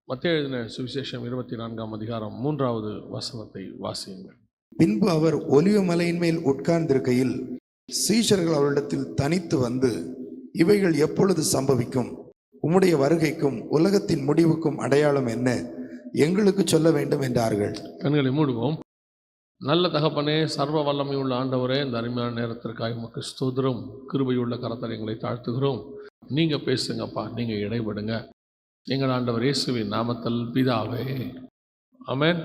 மத்தேயு எழுதின சுவிசேஷம் 24ஆம் அதிகாரம் 3வது வசனத்தை வாசியுங்கள். பின்பு அவர் ஒலிவ மலையின் மேல் உட்கார்ந்திருக்கையில் சீஷர்கள் அவரிடத்தில் தனித்து வந்து, இவைகள் எப்பொழுது சம்பவிக்கும்? உம்முடைய வருகைக்கும் உலகத்தின் முடிவுக்கும் அடையாளம் என்ன? எங்களுக்கு சொல்ல வேண்டும் என்றார்கள். கண்களை மூடுவோம். நல்ல தகப்பனே, சர்வ வல்லமை உள்ள ஆண்டவரே, இந்த அருமையான நேரத்திற்காக உமக்கு ஸ்தோத்திரம். கிருபையுள்ள கரத்தில் எங்களை தாழ்த்துகிறோம். நீங்க பேசுங்கப்பா, நீங்க இடைபடுங்க. எங்கள் ஆண்டவர் இயேசுவின் நாமத்தில் பிதாவே, ஆமென்.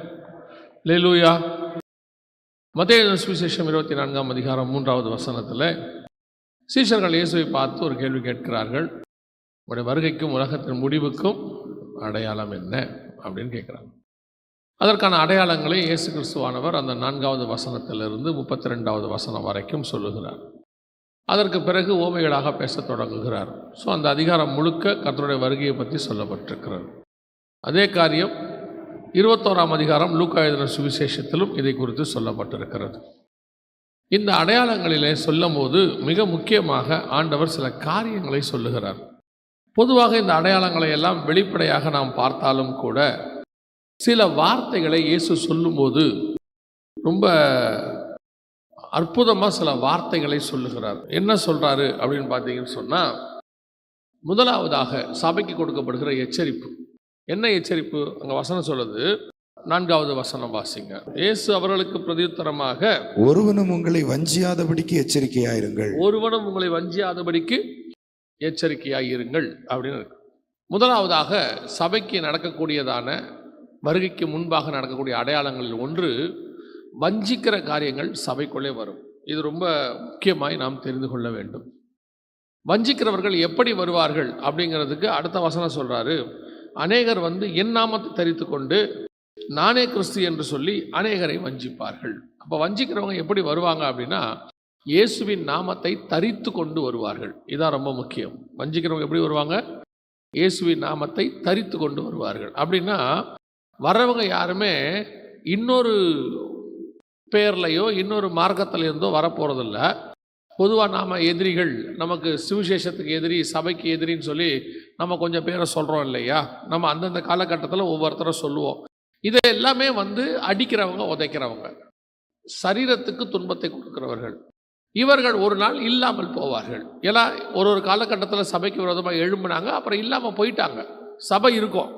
அல்லேலூயா. மத்தேயு சுவிசேஷம் 24ஆம் அதிகாரம் 3வது வசனத்தில் சீஷர்கள் இயேசுவை பார்த்து ஒரு கேள்வி கேட்கிறார்கள். உடைய வருகைக்கும் உலகத்தின் முடிவுக்கும் அடையாளம் என்ன அப்படின்னு கேட்குறாங்க. அதற்கான அடையாளங்களை இயேசு கிறிஸ்துவானவர் அந்த 4வது வசனத்திலிருந்து 32வது வசனம் வரைக்கும் சொல்லுகிறார். அதற்கு பிறகு ஓமைகளாக பேசத் தொடங்குகிறார். ஸோ அந்த அதிகாரம் முழுக்க கர்த்தருடைய வருகையை பற்றி சொல்லப்பட்டிருக்கிறது. அதே காரியம் 21ஆம் அதிகாரம் லூக்கா எழுதின சுவிசேஷத்திலும் இதை குறித்து சொல்லப்பட்டிருக்கிறது. இந்த அடையாளங்களிலே சொல்லும் போது மிக முக்கியமாக ஆண்டவர் சில காரியங்களை சொல்லுகிறார். பொதுவாக இந்த அடையாளங்களை எல்லாம் வெளிப்படையாக நாம் பார்த்தாலும் கூட சில வார்த்தைகளை இயேசு சொல்லும்போது ரொம்ப அற்புதமாக சில வார்த்தைகளை சொல்லுகிறார். என்ன சொல்கிறாரு அப்படின்னு பார்த்தீங்கன்னு சொன்னால், முதலாவதாக சபைக்கு கொடுக்கப்படுகிற எச்சரிப்பு. என்ன எச்சரிப்பு? அங்கே வசனம் சொல்லுது, 4வது வசனம் வாசிங்க. இயேசு அவர்களுக்கு பிரதியுத்தரமாக, ஒருவனும் உங்களை வஞ்சியாதபடிக்கு எச்சரிக்கையாயிருங்கள். ஒருவனும் உங்களை வஞ்சியாதபடிக்கு எச்சரிக்கையாயிருங்கள் அப்படின்னு இருக்கு. முதலாவதாக சபைக்கு நடக்கக்கூடியதான வருகைக்கு முன்பாக நடக்கக்கூடிய அடையாளங்களில் ஒன்று வஞ்சிக்கிற காரியங்கள் சபைக்குள்ளே வரும். இது ரொம்ப முக்கியமாய் நாம் தெரிந்து கொள்ள வேண்டும். வஞ்சிக்கிறவர்கள் எப்படி வருவார்கள் அப்படிங்கிறதுக்கு அடுத்த வசனம் சொல்கிறாரு, அநேகர் வந்து என் நாமத்தை தரித்து கொண்டு நானே கிறிஸ்து என்று சொல்லி அநேகரை வஞ்சிப்பார்கள். அப்போ வஞ்சிக்கிறவங்க எப்படி வருவாங்க அப்படின்னா, இயேசுவின் நாமத்தை தரித்து கொண்டு வருவார்கள். இதான் ரொம்ப முக்கியம். வஞ்சிக்கிறவங்க எப்படி வருவாங்க? இயேசுவின் நாமத்தை தரித்து கொண்டு வருவார்கள். அப்படின்னா வர்றவங்க யாருமே இன்னொரு பேர்லையோ இன்னொரு மார்க்கத்தில் இருந்தோ வரப்போகிறதில்ல. பொதுவாக நாம் எதிரிகள், நமக்கு சுவிசேஷத்துக்கு எதிரி, சபைக்கு எதிரின்னு சொல்லி நம்ம கொஞ்சம் பேரை சொல்கிறோம் இல்லையா? நம்ம அந்தந்த காலகட்டத்தில் ஒவ்வொருத்தரை சொல்லுவோம். இதை எல்லாமே வந்து அடிக்கிறவங்க, உதைக்கிறவங்க, சரீரத்துக்கு துன்பத்தை கொடுக்கிறவர்கள். இவர்கள் ஒரு நாள் இல்லாமல் போவார்கள். ஏன்னா ஒரு காலகட்டத்தில் சபைக்கு விரோதமாக எழும்பினாங்க, அப்புறம் இல்லாமல் போயிட்டாங்க. சபை இருக்கும்,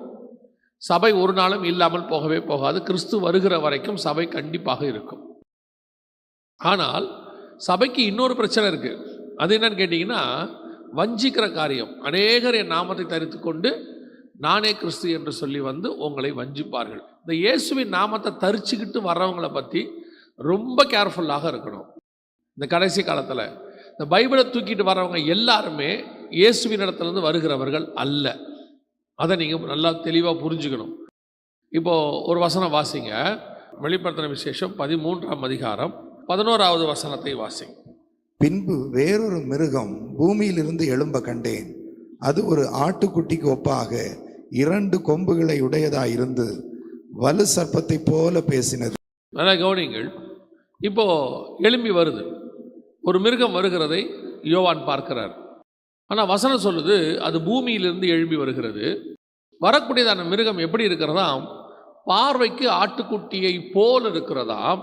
சபை ஒரு நாளும் இல்லாமல் போகவே போகாது. கிறிஸ்து வருகிற வரைக்கும் சபை கண்டிப்பாக இருக்கும். ஆனால் சபைக்கு இன்னொரு பிரச்சனை இருக்குது. அது என்னன்னு கேட்டிங்கன்னா, வஞ்சிக்கிற காரியம். அநேகர் என் நாமத்தை தரித்து கொண்டு நானே கிறிஸ்து என்று சொல்லி வந்து உங்களை வஞ்சிப்பார்கள். இந்த இயேசுவின் நாமத்தை தரிச்சுக்கிட்டு வர்றவங்களை பற்றி ரொம்ப கேர்ஃபுல்லாக இருக்கணும். இந்த கடைசி காலத்தில் இந்த பைபிளை தூக்கிட்டு வர்றவங்க எல்லாருமே இயேசுவின் இடத்துலேருந்து வருகிறவர்கள் அல்ல. அதை நீங்கள் நல்லா தெளிவாக புரிஞ்சுக்கணும். இப்போது ஒரு வசனம் வாசிங்க. வெளிப்படுத்தின விசேஷம் 13ஆம் அதிகாரம் 11வது வசனத்தை வாசிங்க. பின்பு வேறொரு மிருகம் பூமியிலிருந்து எழும்ப கண்டேன். அது ஒரு ஆட்டுக்குட்டிக்கு ஒப்பாக 2 கொம்புகளை உடையதாயிருந்து வலு சர்ப்பத்தை போல பேசினது. நல்லா கவனிங்கள். இப்போது எழும்பி வருது, ஒரு மிருகம் வருகிறதை யோவான் பார்க்கிறார். ஆனால் வசனம் சொல்லுது அது பூமியிலிருந்து எழும்பி வருகிறது. வரக்கூடியதான மிருகம் எப்படி இருக்கிறதாம்? பார்வைக்கு ஆட்டுக்குட்டியை போல் இருக்கிறதாம்.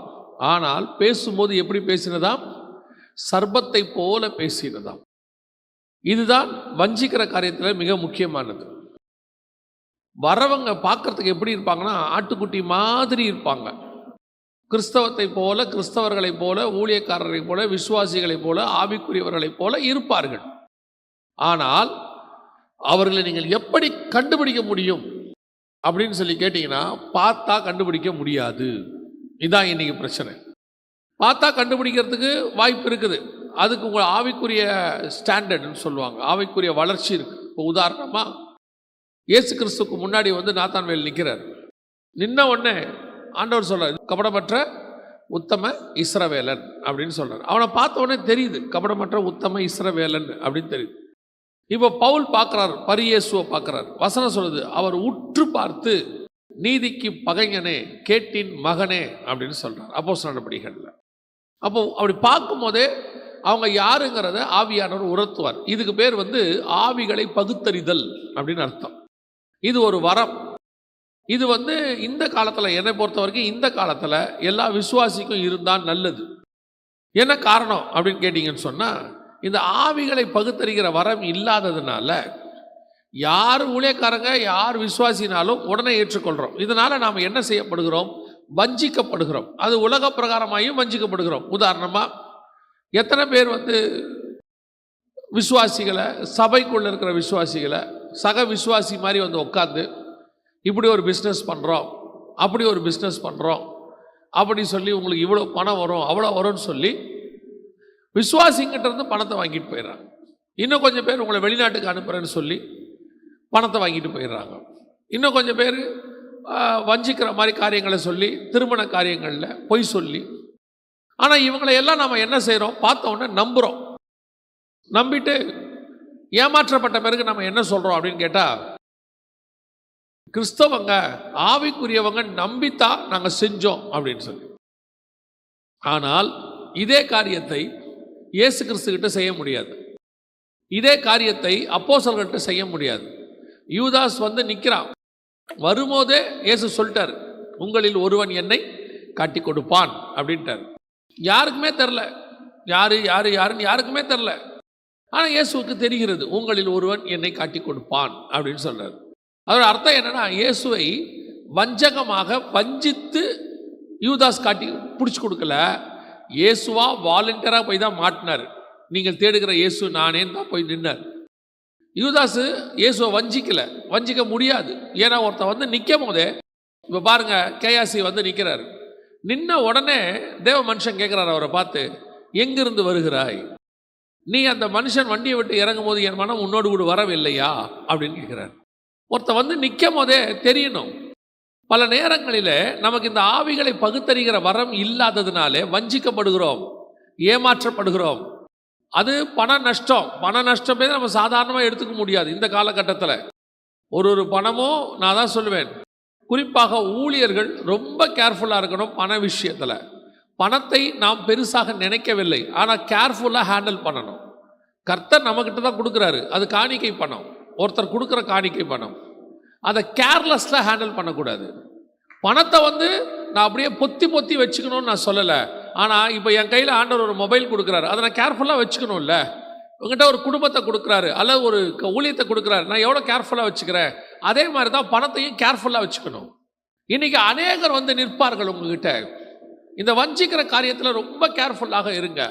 ஆனால் பேசும்போது எப்படி பேசினதாம்? சர்ப்பத்தை போல பேசினதாம். இதுதான் வஞ்சிக்கிற காரியத்தில் மிக முக்கியமானது. வரவங்க பார்க்கறதுக்கு எப்படி இருப்பாங்கன்னா, ஆட்டுக்குட்டி மாதிரி இருப்பாங்க. கிறிஸ்தவத்தை போல, கிறிஸ்தவர்களை போல, ஊழியக்காரரை போல, விசுவாசிகளை போல, ஆவிக்குரியவர்களை போல இருப்பார்கள். ஆனால் அவர்களை நீங்கள் எப்படி கண்டுபிடிக்க முடியும் அப்படின்னு சொல்லி கேட்டிங்கன்னா, பார்த்தா கண்டுபிடிக்க முடியாது. இதுதான் இன்னைக்கு பிரச்சனை. பார்த்தா கண்டுபிடிக்கிறதுக்கு வாய்ப்பு இருக்குது. அதுக்கு உங்கள் ஆவிக்குரிய ஸ்டாண்டர்ட்னு சொல்லுவாங்க, ஆவிக்குரிய வளர்ச்சி இருக்குது. இப்போ உதாரணமாக இயேசு கிறிஸ்துக்கு முன்னாடி வந்து நாத்தான்வேல் நிற்கிறார். நின்ன உடனே ஆண்டவர் சொல்கிறார், கபடமற்ற உத்தம இஸ்ரவேலன் அப்படின்னு சொல்கிறார். அவனை பார்த்த உடனே தெரியுது கபடமற்ற உத்தம இஸ்ரவேலன் அப்படின்னு தெரியுது. இப்போ பவுல் பார்க்குறார், பரியியேசுவை பார்க்குறார். வசனம் சொல்லுது, அவர் உற்று பார்த்து நீதிக்கு பகைஞனே, கேட்டின் மகனே அப்படின்னு சொல்கிறார் அப்போஸ்தலர் நடபடிகளில். அப்போ அப்படி பார்க்கும்போதே அவங்க யாருங்கிறத ஆவியானவர் உணர்த்துவார். இதுக்கு பேர் வந்து ஆவிகளை பகுத்தறிதல் அப்படின்னு அர்த்தம். இது ஒரு வரம். இது இந்த காலத்தில் என்னை பொறுத்த வரைக்கும் இந்த காலத்தில் எல்லா விசுவாசிக்கும் இருந்தால் நல்லது. என்ன காரணம் அப்படின்னு கேட்டிங்கன்னு சொன்னால், இந்த ஆவிகளை பகுத்தறிகிற வரம் இல்லாததுனால யார் ஊழியக்காரங்க யார் விசுவாசினாலும் உடனே ஏற்றுக்கொள்கிறோம். இதனால் நாம் என்ன செய்யப்படுகிறோம்? வஞ்சிக்கப்படுகிறோம். அது உலக பிரகாரமாயும் வஞ்சிக்கப்படுகிறோம். உதாரணமாக, எத்தனை பேர் விசுவாசிகளை, சபைக்குள்ளே இருக்கிற விசுவாசிகளை சக விசுவாசி மாதிரி உட்காந்து இப்படி ஒரு பிஸ்னஸ் பண்ணுறோம், அப்படி ஒரு பிஸ்னஸ் பண்ணுறோம் அப்படி சொல்லி உங்களுக்கு இவ்வளோ பணம் வரும் அவ்வளோ வரும்னு சொல்லி விசுவாசிங்கிட்ட இருந்து பணத்தை வாங்கிட்டு போயிடுறாங்க. இன்னும் கொஞ்சம் பேர் உங்களை வெளிநாட்டுக்கு அனுப்புகிறேன்னு சொல்லி பணத்தை வாங்கிட்டு போயிடுறாங்க. இன்னும் கொஞ்சம் பேர் வஞ்சிக்கிற மாதிரி காரியங்களை சொல்லி, திருமண காரியங்களில் பொய் சொல்லி. ஆனால் இவங்களை எல்லாம் நம்ம என்ன செய்கிறோம்? பார்த்த உடனே நம்புகிறோம். நம்பிட்டு ஏமாற்றப்பட்ட பிறகு நம்ம என்ன சொல்கிறோம் அப்படின்னு கேட்டால், கிறிஸ்தவங்க ஆவிக்குரியவங்க நம்பித்தான் நாங்கள் செஞ்சோம் அப்படின்னு சொல்லி. ஆனால் இதே காரியத்தை இயேசு கிறிஸ்துக்கிட்ட செய்ய முடியாது. இதே காரியத்தை அப்போஸ்தலர்கள்ட்ட செய்ய முடியாது. யூதாஸ் நிற்கிறான். வரும்போதே இயேசு சொல்லிட்டார், உங்களில் ஒருவன் என்னை காட்டி கொடுப்பான் அப்படின்ட்டார். யாருக்குமே தெரில, யாருன்னு யாருக்குமே தெரில. ஆனால் இயேசுவுக்கு தெரிகிறது, உங்களில் ஒருவன் என்னை காட்டி கொடுப்பான் அப்படின்னு சொல்றார். அதோட அர்த்தம் என்னன்னா, இயேசுவை வஞ்சகமாக வஞ்சித்து யூதாஸ் காட்டி பிடிச்சி கொடுக்கல. இயேசுவா வாலண்டியராக போய் தான் மாட்டினார். நீங்கள் தேடுகிற இயேசு நானேன்னு தான் போய் நின்னார். யூதாஸ் இயேசுவை வஞ்சிக்க முடியாது. ஏன்னா ஒருத்தன் நிற்கும் போதே, இப்போ பாருங்க, கேயாசி நிற்கிறார். நின்ன உடனே தேவ மனுஷன் கேட்குறாரு அவரை பார்த்து, எங்கிருந்து வருகிறாய்? நீ அந்த மனுஷன் வண்டியை விட்டு இறங்கும் போது என் மனம் உன்னோடு கூட வரவில்லையா அப்படின்னு கேட்குறார். ஒருத்தன் நிற்கும் போதே தெரியணும். பல நேரங்களில் நமக்கு இந்த ஆவிகளை பகுத்தறிகிற வரம் இல்லாததுனாலே வஞ்சிக்கப்படுகிறோம், ஏமாற்றப்படுகிறோம். அது பண நஷ்டமே நம்ம சாதாரணமாக எடுத்துக்க முடியாது. இந்த காலகட்டத்தில் ஒரு பணமும், நான் தான் சொல்லுவேன், குறிப்பாக ஊழியர்கள் ரொம்ப கேர்ஃபுல்லாக இருக்கணும். பண விஷயத்தில் பணத்தை நாம் பெருசாக நினைக்கவில்லை, ஆனால் கேர்ஃபுல்லாக ஹேண்டில் பண்ணணும். கர்த்தர் நம்மக்கிட்ட தான் கொடுக்குறாரு, அது காணிக்கை பணம். ஒருத்தர் கொடுக்குற காணிக்கை பணம், அதை கேர்லெஸ்ஸாக ஹேண்டில் பண்ணக்கூடாது. பணத்தை நான் அப்படியே பொத்தி வச்சுக்கணும்னு நான் சொல்லலை. ஆனால் இப்போ என் கையில் ஆண்டவர் ஒரு மொபைல் கொடுக்குறாரு, அதை நான் கேர்ஃபுல்லாக வச்சுக்கணும்ல. உங்கள்கிட்ட ஒரு குடும்பத்தை கொடுக்குறாரு அல்லது ஒரு ஊழியத்தை கொடுக்குறாரு, நான் எவ்வளோ கேர்ஃபுல்லாக வச்சுக்கிறேன், அதே மாதிரி தான் பணத்தையும் கேர்ஃபுல்லாக வச்சுக்கணும். இன்றைக்கி அநேகர் நிற்பார்கள் உங்ககிட்ட. இந்த வஞ்சிக்கிற காரியத்தில் ரொம்ப கேர்ஃபுல்லாக இருங்க.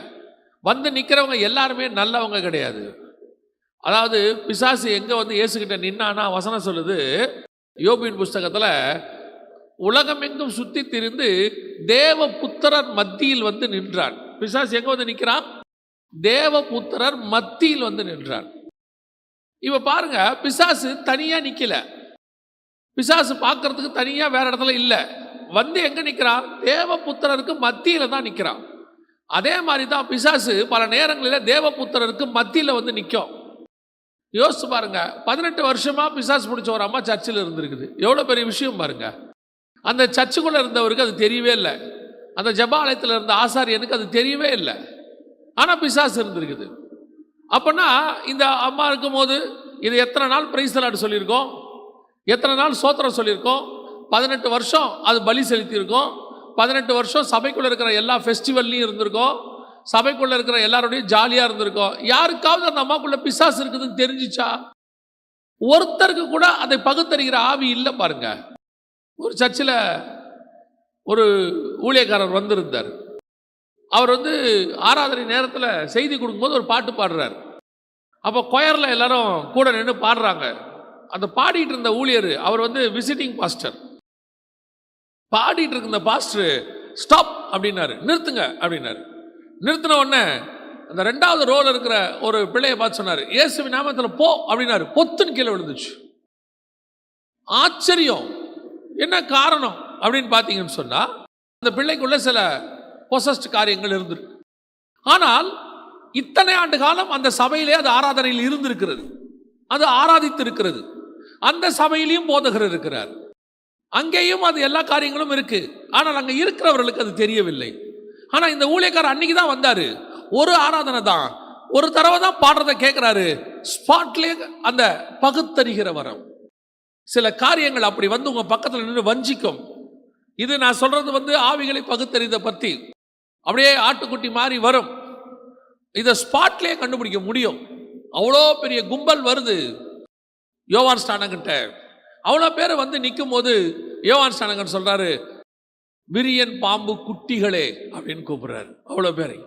நிற்கிறவங்க எல்லாருமே நல்லவங்க கிடையாது. அதாவது பிசாசு எங்கே இயேசுகிட்ட நின்னானா, வசனம் சொல்லுது யோபின் புஸ்தகத்தில், உலகமெங்கும் சுற்றி திரிந்து தேவபுத்திரர் மத்தியில் நின்றான். பிசாசு எங்கே நிற்கிறான்? தேவபுத்திரர் மத்தியில் நின்றான். இப்போ பாருங்க, பிசாசு தனியாக நிற்கல. பிசாசு பார்க்கறதுக்கு தனியாக வேற இடத்துல இல்லை. எங்கே நிற்கிறான்? தேவபுத்திரருக்கு மத்தியில் தான் நிற்கிறான். அதே மாதிரி தான் பிசாசு பல நேரங்களில் தேவபுத்திரருக்கு மத்தியில் நிற்கும். யோசிச்சு பாருங்க, 18 வருஷமா பிசாசு பிடிச்ச ஒரு அம்மா சர்ச்சில் இருந்திருக்குது. எவ்வளோ பெரிய விஷயம் பாருங்க. அந்த சர்ச்சுக்குள்ளே இருந்தவருக்கு அது தெரியவே இல்லை. அந்த ஜபாலயத்தில் இருந்த ஆசாரியனுக்கு அது தெரியவே இல்லை. ஆனால் பிசாசு இருந்திருக்குது. அப்போனா இந்த அம்மா இருக்கும்போது இது எத்தனை நாள் பிரைஸ் தி லார்ட் சொல்லியிருக்கோம், எத்தனை நாள் சோத்திரம் சொல்லியிருக்கோம். 18 வருஷம் அது பலி செலுத்தியிருக்கோம். 18 வருஷம் சபைக்குள்ளே இருக்கிற எல்லா ஃபெஸ்டிவல்லையும் இருந்திருக்கோம். சபைக்குள்ளே இருக்கிற எல்லாரோடையும் ஜாலியாக இருந்திருக்கோம். யாருக்காவது அந்த அம்மாக்குள்ளே பிசாசு இருக்குதுன்னு தெரிஞ்சிச்சா? ஒருத்தருக்கு கூட அதை பகுத்தறிகிற ஆவி இல்லை பாருங்க. ஒரு சர்ச்சில் ஒரு ஊழியக்காரர் வந்திருந்தார். அவர் ஆராதனை நேரத்தில் செய்தி கொடுக்கும்போது ஒரு பாட்டு பாடுறார். அப்போ கொயரில் எல்லாரும் கூட நின்று பாடுறாங்க. அந்த பாடிட்டு இருந்த ஊழியர் அவர் விசிட்டிங் பாஸ்டர். பாடிட்டு இருக்க இந்த பாஸ்டர் ஸ்டாப் அப்படின்னாரு, நிறுத்துங்க அப்படின்னாரு. நிறுத்தின உடனே அந்த 2வது ரோல இருக்கிற ஒரு பிள்ளையை பார்த்து சொன்னார், இயேசுவின் நாமத்தில் போ அப்படின்னாரு. பொத்துன்னு கீழே விழுந்துச்சு. ஆச்சரியம். என்ன காரணம் அப்படின்னு பார்த்தீங்கன்னு சொன்னால், அந்த பிள்ளைக்குள்ள சில பொசஸ்ட் காரியங்கள் இருந்திருக்கு. ஆனால் இத்தனை ஆண்டு காலம் அந்த சபையிலே அது ஆராதனையில் இருந்திருக்கிறது, அது ஆராதித்து இருக்கிறது. அந்த சபையிலையும் போதகர் இருக்கிறார், அங்கேயும் அது எல்லா காரியங்களும் இருக்கு. ஆனால் அங்கே இருக்கிறவர்களுக்கு அது தெரியவில்லை. ஆனால் இந்த ஊழியக்காரர் அன்னைக்கு தான் வந்தார். ஒரு ஆராதனை தான், ஒரு தடவை தான் பாடுறதை கேட்குறாரு. ஸ்பாட்லேயே அந்த பகுத்தறிகிற வரம். சில காரியங்கள் அப்படி வந்து உங்க பக்கத்தில் நின்று வஞ்சிக்கும். இது நான் சொல்றது ஆவிகளை பகுத்தறித பத்தி. அப்படியே ஆட்டுக்குட்டி மாதிரி வரும். இதை ஸ்பாட்லயே கண்டுபிடிக்க முடியும். அவ்வளோ பெரிய கும்பல் வருது யோவான் ஸ்நானகன்ட்ட. அவ்வளோ பேர் வந்து நிற்கும் போது யோவான் ஸ்நானகன் சொல்றாரு, விரியன் பாம்பு குட்டிகளே அப்படின்னு கூப்பிடுறாரு. அவ்வளோ பேரை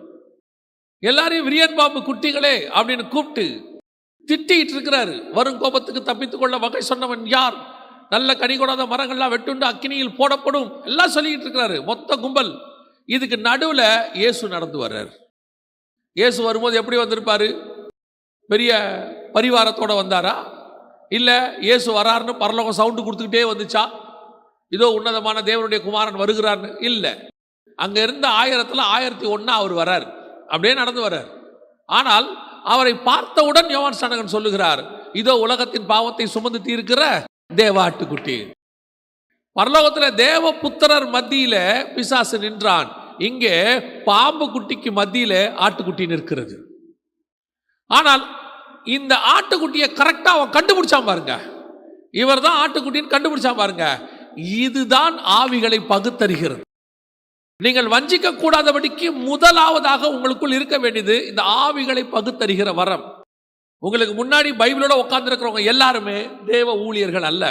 எல்லாரையும் விரியன் பாம்பு குட்டிகளே அப்படின்னு கூப்பிட்டு திட்டிட்டு இருக்கிறாரு. வரும் கோபத்துக்கு தப்பித்துக் கொள்ள வகை சொன்னவன் யார்? நல்ல கனி கொடாத மரங்கள்லாம் வெட்டுண்டு அக்கினியில் போடப்படும் எல்லாம் சொல்லிக்கிட்டு இருக்கிறாரு மொத்த கும்பல். இதுக்கு நடுவில் இயேசு நடந்து வர்றார். இயேசு வரும்போது எப்படி வந்திருப்பாரு? பெரிய பரிவாரத்தோட வந்தாரா? இல்லை இயேசு வராருன்னு பரலோகம் சவுண்டு கொடுத்துக்கிட்டே வந்துச்சா? இதோ உன்னதமான தேவனுடைய குமாரன் வருகிறார்னு? இல்லை. அங்கே இருந்த 1000ல் 1001 அவர் வர்றார். அப்படியே நடந்து வர்றார். ஆனால் அவரை பார்த்தவுடன் யோவான் ஸ்நானகன் சொல்லுகிறார், இதோ உலகத்தின் பாவத்தை சுமந்து தீர்க்கிற தேவாட்டுக்குட்டி. பரலோகத்தில் தேவ புத்திரர் மத்தியில பிசாசு நின்றான். இங்கே பாம்பு குட்டிக்கு மத்தியில ஆட்டுக்குட்டி நிற்கிறது. ஆனால் இந்த ஆட்டுக்குட்டியை கரெக்டா அவன் கண்டுபிடிச்சான் பாருங்க. இவர் தான் ஆட்டுக்குட்டின்னு கண்டுபிடிச்சான் பாருங்க. இதுதான் ஆவிகளை பகுத்தறிகிறது. நீங்கள் வஞ்சிக்க கூடாதபடிக்கு முதலாவதாக உங்களுக்குள் இருக்க வேண்டியது இந்த ஆவிகளை பகுத்தறிகிற வரம். உங்களுக்கு முன்னாடி பைபிளோட உட்கார்ந்து இருக்கிறவங்க எல்லாருமே தேவ ஊழியர்கள் அல்ல.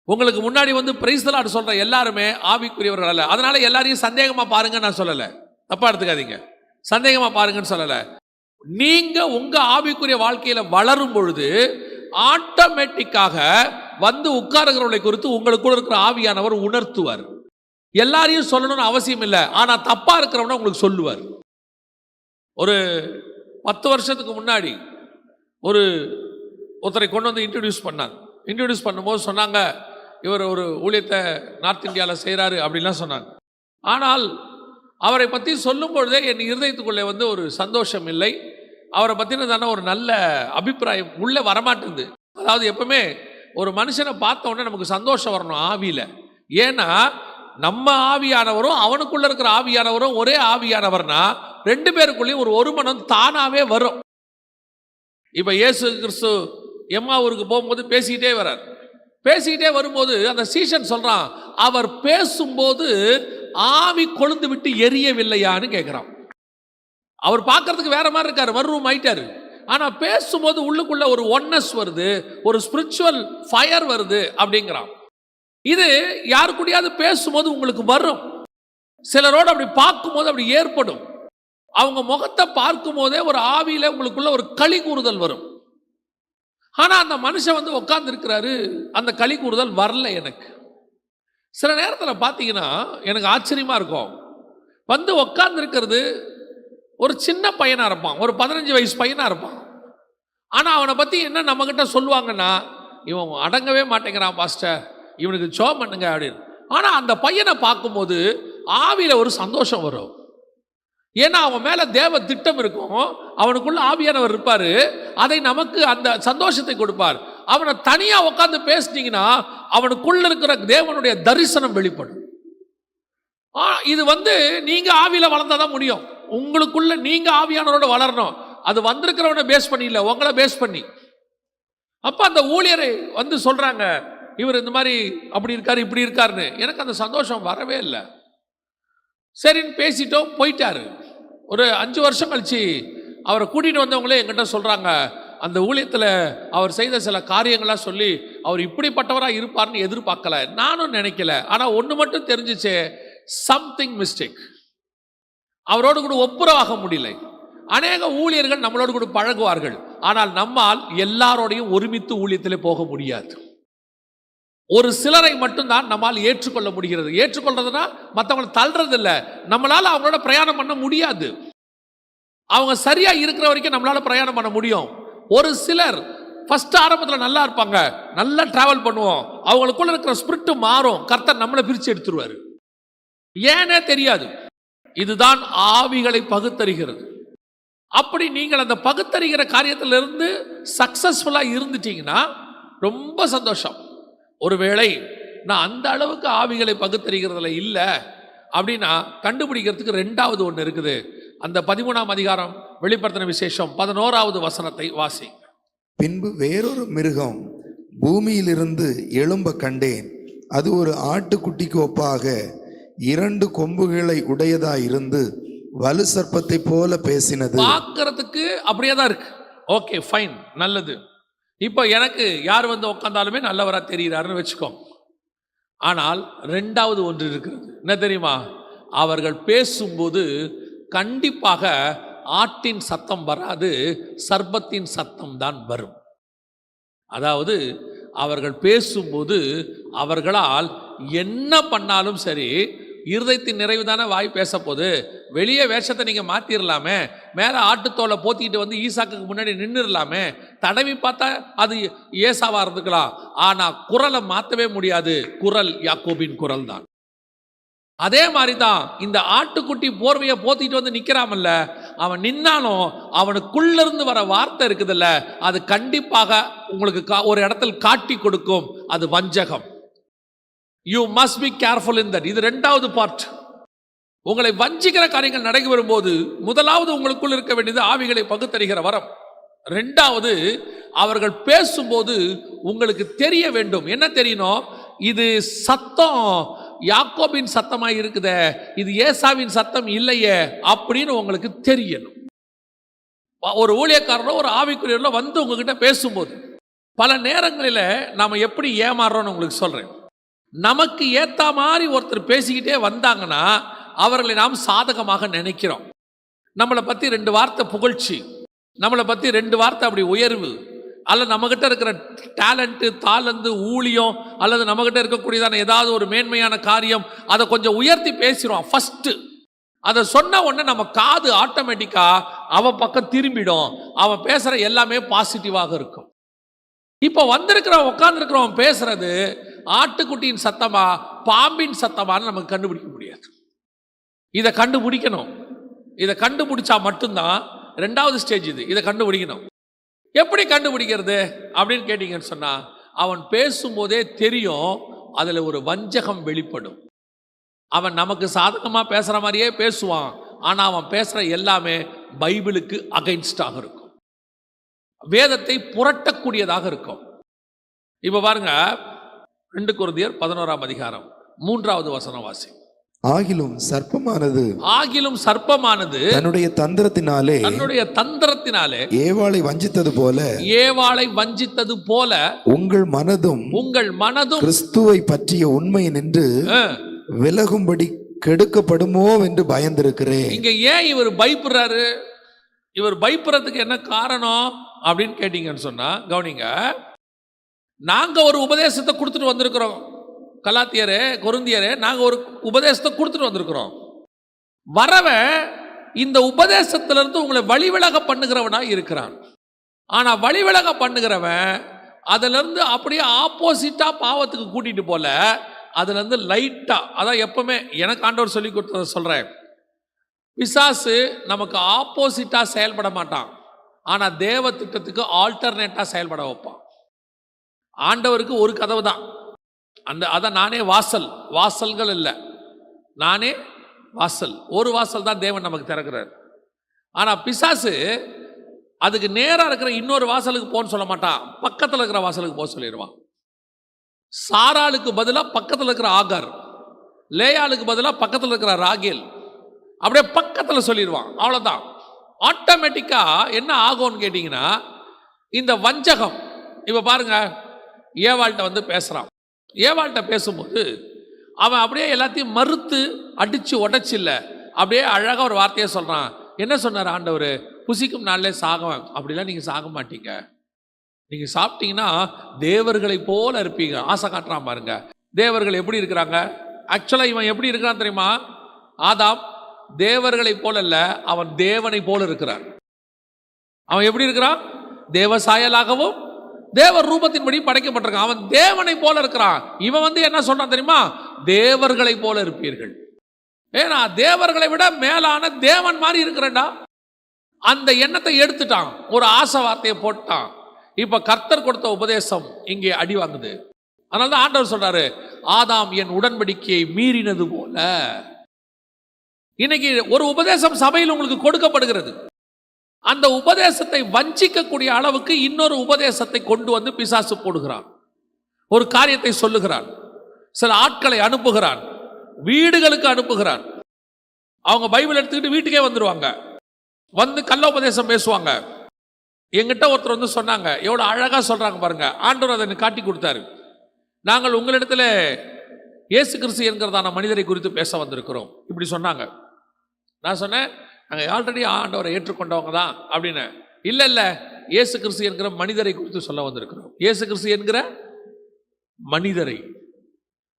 உங்களுக்கு முன்னாடி பிரைஸ் தி லார்ட் சொல்ற எல்லாருமே ஆவிக்குரியவர்கள் அல்ல. அதனால எல்லாரையும் சந்தேகமா பாருங்க நான் சொல்லல, தப்பா எடுத்துக்காதீங்க. சந்தேகமா பாருங்கன்னு சொல்லல. நீங்க உங்க ஆவிக்குரிய வாழ்க்கையில வளரும் பொழுது ஆட்டோமேட்டிக்காக உட்காருகிறவர்களை குறித்து உங்களுக்குள்ள இருக்கிற ஆவியானவர் உணர்த்துவார். எல்லாரையும் சொல்லணும்னு அவசியம் இல்லை, ஆனா தப்பா இருக்கிறவன உங்களுக்கு சொல்லுவார். ஒரு 10 வருஷத்துக்கு முன்னாடி ஒருத்தரை கொண்டு வந்து இன்ட்ரடியூஸ் பண்ணும்போது சொன்னாங்க, இவர் ஒரு ஊழியத்தை நார்த் இந்தியாவில் செய்கிறாரு அப்படின்லாம் சொன்னாங்க. ஆனால் அவரை பற்றி சொல்லும் பொழுதே என் இருதயத்துக்குள்ளே ஒரு சந்தோஷம் இல்லை. அவரை பற்றினதான ஒரு நல்ல அபிப்பிராயம் உள்ளே வரமாட்டேங்குது. அதாவது எப்பவுமே ஒரு மனுஷனை பார்த்த உடனே நமக்கு சந்தோஷம் வரணும் ஆவியில். ஏன்னா நம்ம ஆவியானவரும் அவனுக்குள்ள இருக்கிற ஆவியானவரும் ஒரே ஆவியானவர்னா 2 பேருக்குள்ளேயும் ஒரு மனம் தானாவே வரும். இப்போ இயேசு கிறிஸ்து எம்மாவூருக்கு போகும்போது பேசிக்கிட்டே வரும்போது அந்த சீஷன் சொல்றான், அவர் பேசும்போது ஆவி கொழுந்து விட்டு எரியவில்லையான்னு கேட்கிறான். அவர் பார்க்கறதுக்கு வேற மாதிரி இருக்காரு, மறுரூம் ஆயிட்டாரு. ஆனா பேசும்போது உள்ளுக்குள்ள ஒரு ஒன்னஸ் வருது, ஒரு ஸ்பிரிச்சுவல் ஃபயர் வருது அப்படிங்கிறான். இது யாரு கூடயாவது பேசும்போது உங்களுக்கு வரும். சிலரோடு அப்படி பார்க்கும்போது அப்படி ஏற்படும். அவங்க முகத்தை பார்க்கும் போதே ஒரு ஆவியில உங்களுக்குள்ள ஒரு களி கூறுதல் வரும். ஆனா அந்த மனுஷன் உட்கார்ந்து இருக்கிறாரு, அந்த களி கூறுதல் வரல. எனக்கு சில நேரத்தில் பார்த்தீங்கன்னா எனக்கு ஆச்சரியமா இருக்கும். உட்கார்ந்து இருக்கிறது ஒரு சின்ன பையனா இருப்பான், ஒரு 15 வயசு பையனா இருப்பான். ஆனா அவனை பத்தி என்ன நம்ம கிட்ட சொல்லுவாங்கன்னா, இவன் அடங்கவே மாட்டேங்கிறான் பாஸ்டர், இவனுக்கு ஜெபம் பண்ணுங்க அப்படின்னு. ஆனா அந்த பையனை பார்க்கும்போது ஆவியில ஒரு சந்தோஷம் வரும். ஏன்னா அவன் மேல தேவ திட்டம் இருக்கும், அவனுக்குள்ள ஆவியானவர் இருப்பாரு, அதை நமக்கு அந்த சந்தோஷத்தை கொடுப்பார். அவனை தனியா உட்கார்ந்து பேசினீங்கன்னா அவனுக்குள்ள இருக்கிற தேவனுடைய தரிசனம் வெளிப்படும். இது நீங்க ஆவியில வளர்ந்தாதான் முடியும். உங்களுக்குள்ள நீங்க ஆவியானவரோட வளரணும். அது வந்திருக்கிறவனை பேஸ் பண்ணி இல்லை, உங்களை பேஸ் பண்ணி. அப்ப அந்த ஊழியரை சொல்றாங்க, இவர் இந்த மாதிரி அப்படி இருக்காரு இப்படி இருக்காருன்னு. எனக்கு அந்த சந்தோஷம் வரவே இல்லை. சரின்னு பேசிட்டோம், போயிட்டாரு. ஒரு 5 வருஷம் கழிச்சு அவரை கூட்டிட்டு வந்தவங்களே என்கிட்ட சொல்றாங்க, அந்த ஊழியத்தில் அவர் செய்த சில காரியங்களாக சொல்லி அவர் இப்படிப்பட்டவராக இருப்பார்னு எதிர்பார்க்கல, நானும் நினைக்கல. ஆனால் ஒன்று மட்டும் தெரிஞ்சிச்சு, சம்திங் மிஸ்டேக். அவரோடு கூட ஒப்புரவாக முடியல. அநேக ஊழியர்கள் நம்மளோடு கூட பழகுவார்கள், ஆனால் நம்மால் எல்லாரோடையும் ஒருமித்து ஊழியத்திலே போக முடியாது. ஒரு சிலரை மட்டும்தான் நம்மால் ஏற்றுக்கொள்ள முடிகிறது. ஏற்றுக்கொள்றதுனா மற்றவங்களை தள்ளுறது இல்லை, நம்மளால அவங்களோட பிரயாணம் பண்ண முடியாது. அவங்க சரியா இருக்கிற வரைக்கும் நம்மளால பிரயாணம் பண்ண முடியும். ஒரு சிலர் ஃபர்ஸ்ட் ஆரம்பத்தில் நல்லா இருப்பாங்க, நல்லா டிராவல் பண்ணுவோம், அவங்களுக்குள்ள இருக்கிற ஸ்பிரிட் மாறும், கர்த்தர் நம்மளை பிரித்து எடுத்துருவாரு. ஏனே தெரியாது. இதுதான் ஆவிகளை பகுத்தறிகிறது. அப்படி நீங்கள் அந்த பகுத்தறிகிற காரியத்திலிருந்து சக்சஸ்ஃபுல்லா இருந்துட்டீங்கன்னா ரொம்ப சந்தோஷம். ஒருவேளை நான் அந்த அளவுக்கு ஆவிகளை பகுத்தறிகிறதுல இல்லை அப்படின்னா கண்டுபிடிக்கிறதுக்கு 2வது ஒன்று இருக்குது. அந்த 13ஆம் அதிகாரம் வெளிப்படுத்தின விசேஷம் 11வது வசனத்தை வாசி. பின்பு வேறொரு மிருகம் பூமியிலிருந்து எழும்ப கண்டேன். அது ஒரு ஆட்டுக்குட்டிக்கு ஒப்பாக 2 கொம்புகளை உடையதாயிருந்து வலு சர்ப்பத்தை போல பேசினது. பார்க்கறதுக்கு அப்படியே தான் இருக்கு. ஓகே, ஃபைன், நல்லது. இப்போ எனக்கு யார் வந்து உட்கார்ந்தாலுமே நல்லவரா தெரிகிறாருன்னு வச்சுக்கோங்க. ஆனால் 2வது ஒன்று இருக்கிறது. என்ன தெரியுமா? அவர்கள் பேசும்போது கண்டிப்பாக ஆட்டின் சத்தம் வராது, சர்ப்பத்தின் சத்தம் தான் வரும். அதாவது அவர்கள் பேசும்போது அவர்களால் என்ன பண்ணாலும் சரி, இருதயத்தின் நிறைவு தானே வாய் பேச போது. வெளியே வேஷத்தை நீங்கள் மாற்றிடலாமே, மேலே ஆட்டுத்தோலை போத்திக்கிட்டு வந்து ஈசாக்குக்கு முன்னாடி நின்றுடலாமே, தடவி பார்த்தா அது ஏசாவாக இருந்துக்கலாம். ஆனால் குரலை மாற்றவே முடியாது. குரல் யாக்கோபின் குரல் தான். அதே மாதிரி தான் இந்த ஆட்டுக்குட்டி போர்வையை போத்திட்டு வந்து நிற்கிறாமல்ல, அவன் நின்னாலும் அவனுக்குள்ளிருந்து வர வார்த்தை இருக்குதுல்ல, அது கண்டிப்பாக உங்களுக்கு ஒரு இடத்தில் காட்டி கொடுக்கும். அது வஞ்சகம். You must be careful in that. இது 2வது பார்ட். உங்களை வஞ்சிக்கிற காரியங்கள் நடக்க வரும்போது முதலாவது உங்களுக்குள் இருக்க வேண்டியது ஆவிகளை பகுத்தறிகிற வரம். 2வது அவர்கள் பேசும்போது உங்களுக்கு தெரிய வேண்டும். என்ன தெரியணும்? இது சத்தம் யாக்கோபின் சத்தமாய் இருக்குதே, இது ஏசாவின் சத்தம் இல்லையே அப்படின்னு உங்களுக்கு தெரியணும். ஒரு ஊழியக்காரரோ ஒரு ஆவிக்குரியரோ வந்து உங்ககிட்ட பேசும்போது பல நேரங்களில் நாம் எப்படி ஏமாறுறோம்னு உங்களுக்கு சொல்கிறேன். நமக்கு ஏற்ற மாதிரி ஒருத்தர் பேசிக்கிட்டே வந்தாங்கன்னா அவர்களை நாம் சாதகமாக நினைக்கிறோம். நம்மளை பற்றி 2 வார்த்தை புகழ்ச்சி, நம்மளை பற்றி 2 வார்த்தை அப்படி உயர்வு, அல்லது நம்மகிட்ட இருக்கிற டேலண்ட்டு, தாளந்து, ஊழியம், அல்லது நம்மகிட்ட இருக்கக்கூடியதான ஏதாவது ஒரு மேன்மையான காரியம், அதை கொஞ்சம் உயர்த்தி பேசிடுவோம். ஃபஸ்ட்டு அதை சொன்ன உடனே நம்ம காது ஆட்டோமேட்டிக்காக அவன் பக்கம் திரும்பிடும். அவன் பேசுகிற எல்லாமே பாசிட்டிவாக இருக்கும். இப்போ வந்திருக்கிறவன் உட்காந்துருக்கிறவன் பேசுறது ஆட்டுக்குட்டியின் சத்தமா பாம்பின் சத்தமானு நமக்கு கண்டுபிடிக்க முடியாது. இதை கண்டுபிடிக்கணும். இதை கண்டுபிடிச்சா மட்டும்தான் 2வது ஸ்டேஜ் இது. இதை கண்டுபிடிக்கணும். எப்படி கண்டுபிடிக்கிறது அப்படின்னு கேட்டீங்கன்னு சொன்னா, அவன் பேசும்போதே தெரியும் அதுல ஒரு வஞ்சகம் வெளிப்படும். அவன் நமக்கு சாதகமா பேசுற மாதிரியே பேசுவான், ஆனா அவன் பேசுற எல்லாமே பைபிளுக்கு அகைன்ஸ்டாக இருக்கும், வேதத்தை புரட்டக்கூடியதாக இருக்கும். இப்ப பாருங்க, 2 கொரிந்தியர் 11ஆம் அதிகாரம் 3வது வசனம் வாசி. ஆகிலும் சர்ப்பமானது தன்னுடைய தந்திரத்தினாலே ஏவாளை வஞ்சித்தது போல உங்கள் மனதும் கிறிஸ்துவை பற்றிய உண்மை நின்று விலகும்படி கெடுக்கப்படுமோ என்று பயந்திருக்கிறேன். இங்க ஏன் இவர் பயப்படுறாரு? இவர் பயப்படுறதுக்கு என்ன காரணம் அப்படின்னு கேட்டீங்கன்னு சொன்னா, கவனிங்க, நாங்க ஒரு உபதேசத்தை கொடுத்துட்டு வந்திருக்கிறோம். கலாத்தியரே, கொரிந்தியரே, நாங்க ஒரு உபதேசத்தை கொடுத்துட்டு வந்திருக்கிறோம். வரவன் இந்த உபதேசத்திலிருந்து உங்களை வழிவிலக பண்ணுகிறவனா இருக்கிறான். ஆனா வழிவிலக பண்ணுகிறவன் அதுல இருந்து அப்படியே ஆப்போசிட்டா பாவத்துக்கு கூட்டிட்டு போல, அதுல இருந்து லைட்டா, அதான் எப்பவுமே எனக்கு ஆண்டவர் சொல்லி கொடுத்ததை சொல்றேன். பிசாசு நமக்கு ஆப்போசிட்டா செயல்பட மாட்டான், ஆனா தேவ திட்டத்துக்கு ஆல்டர்னேட்டா செயல்பட வைப்பான். ஆண்டவருக்கு ஒரு கதவு தான், அதான் நானே வாசல்கள் இல்லை, நானே வாசல். ஒரு வாசல் தான் தேவன் நமக்கு திறக்கிறார். ஆனால் பிசாசு அதுக்கு நேராக இருக்கிற இன்னொரு வாசலுக்கு போன்னு சொல்ல மாட்டான், பக்கத்தில் இருக்கிற வாசலுக்கு போக சொல்லிடுவான். சாராளுக்கு பதிலாக பக்கத்தில் இருக்கிற ஆகார், லேயாளுக்கு பதிலாக பக்கத்தில் இருக்கிற ராகேல், அப்படியே பக்கத்தில் சொல்லிடுவான். அவ்வளோதான். ஆட்டோமேட்டிக்காக என்ன ஆகும்னு கேட்டிங்கன்னா, இந்த வஞ்சகம். இப்போ பாருங்க, ஏவாள்கிட்ட வந்து பேசுகிறான். ஏவாள்கிட்ட பேசும்போது அவன் அப்படியே எல்லாத்தையும் மறுத்து அடித்து உடைச்சில்ல, அப்படியே அழகாக ஒரு வார்த்தையை சொல்கிறான். என்ன சொன்னார் ஆண்டவர்? புசிக்கும் நாளிலே சாகுவேன். அப்படிலாம் நீங்கள் சாக மாட்டீங்க, நீங்கள் சாப்பிட்டீங்கன்னா தேவர்களை போல இருப்பீங்க. ஆசை காட்டுறான் பாருங்க. தேவர்கள் எப்படி இருக்கிறாங்க? ஆக்சுவலாக இவன் எப்படி இருக்கிறான் தெரியுமா? ஆதாம் தேவர்களை போல அல்ல, அவன் தேவனை போல இருக்கிறான். அவன் எப்படி இருக்கிறான்? தேவ சாயலாகவும் தேவர் ரூபத்தின்படி படைக்கப்பட்டிருக்கான். அவன் தேவனை போல இருக்கிறான். இவன் வந்து என்ன சொல்றான் தெரியுமா? தேவர்களை போல இருப்பீர்கள். ஏன்னா தேவர்களை விட மேலான தேவன் மாதிரி இருக்கிறேன்டா. அந்த எண்ணத்தை எடுத்துட்டான், ஒரு ஆசை வார்த்தையை போட்டான். இப்ப கர்த்தர் கொடுத்த உபதேசம் இங்கே அடி வாங்குது. அதனால தான் ஆண்டவர் சொல்றாரு, ஆதாம் என் உடன்படிக்கையை மீறினது போல. இன்னைக்கு ஒரு உபதேசம் சபையில் உங்களுக்கு கொடுக்கப்படுகிறது. அந்த உபதேசத்தை வஞ்சிக்கக்கூடிய அளவுக்கு இன்னொரு உபதேசத்தை கொண்டு வந்து பிசாசு போடுகிறான். ஒரு காரியத்தை சொல்லுகிறான், சில ஆட்களை அனுப்புகிறான், வீடுகளுக்கு அனுப்புகிறான். அவங்க பைபிள் எடுத்துக்கிட்டு வீட்டுக்கே வந்துருவாங்க, வந்து கள்ளோபதேசம் பேசுவாங்க. எங்கிட்ட ஒருத்தர் வந்து சொன்னாங்க, எவ்வளவு அழகா சொல்றாங்க பாருங்க, ஆண்டவர் அதை காட்டி கொடுத்தாரு. நாங்கள் உங்களிடத்துல இயேசு கிறிஸ்து என்கிறதான மனிதரை குறித்து பேச வந்திருக்கிறோம் இப்படி சொன்னாங்க. நான் சொன்னேன், நாங்கள் ஆல்ரெடி ஆண்டவரை ஏற்றுக்கொண்டவங்க தான் அப்படின்னு. இல்லை இல்லை, இயேசு கிறிஸ்து என்கிற மனிதரை குறித்து சொல்ல வந்திருக்கிறோம். இயேசு கிறிஸ்து என்கிற மனிதரை.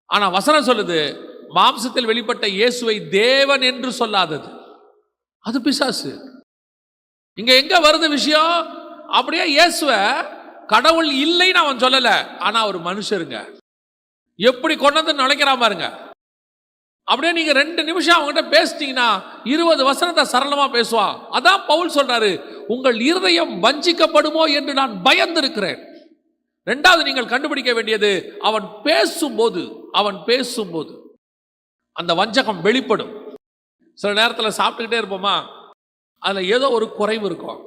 ஆனா வசனம் சொல்லுது, மாம்சத்தில் வெளிப்பட்ட இயேசுவை தேவன் என்று சொல்லாதது அது பிசாசு. இங்க எங்க வருது விஷயம்? அப்படியே இயேசுவ கடவுள் இல்லைன்னு அவன் சொல்லல, ஆனா அவர் மனுஷருங்க. எப்படி கொண்டு வந்து நுழைக்கிறான் பாருங்க. அப்படியே நீங்க 2 நிமிஷம் அவங்ககிட்ட பேசிட்டீங்கன்னா 20 வசனத்தை சரளமா பேசுவான். அதான் பவுல் சொல்றாரு, உங்கள் இருதயம் வஞ்சிக்கப்படுமோ என்று நான் பயந்திருக்கிறேன். 2வது நீங்கள் கண்டுபிடிக்க வேண்டியது, அவன் பேசும்போது அந்த வஞ்சகம் வெளிப்படும். சில நேரத்தில் சாப்பிட்டுக்கிட்டே இருப்போமா, அதில் ஏதோ ஒரு குறைவு இருக்கும்.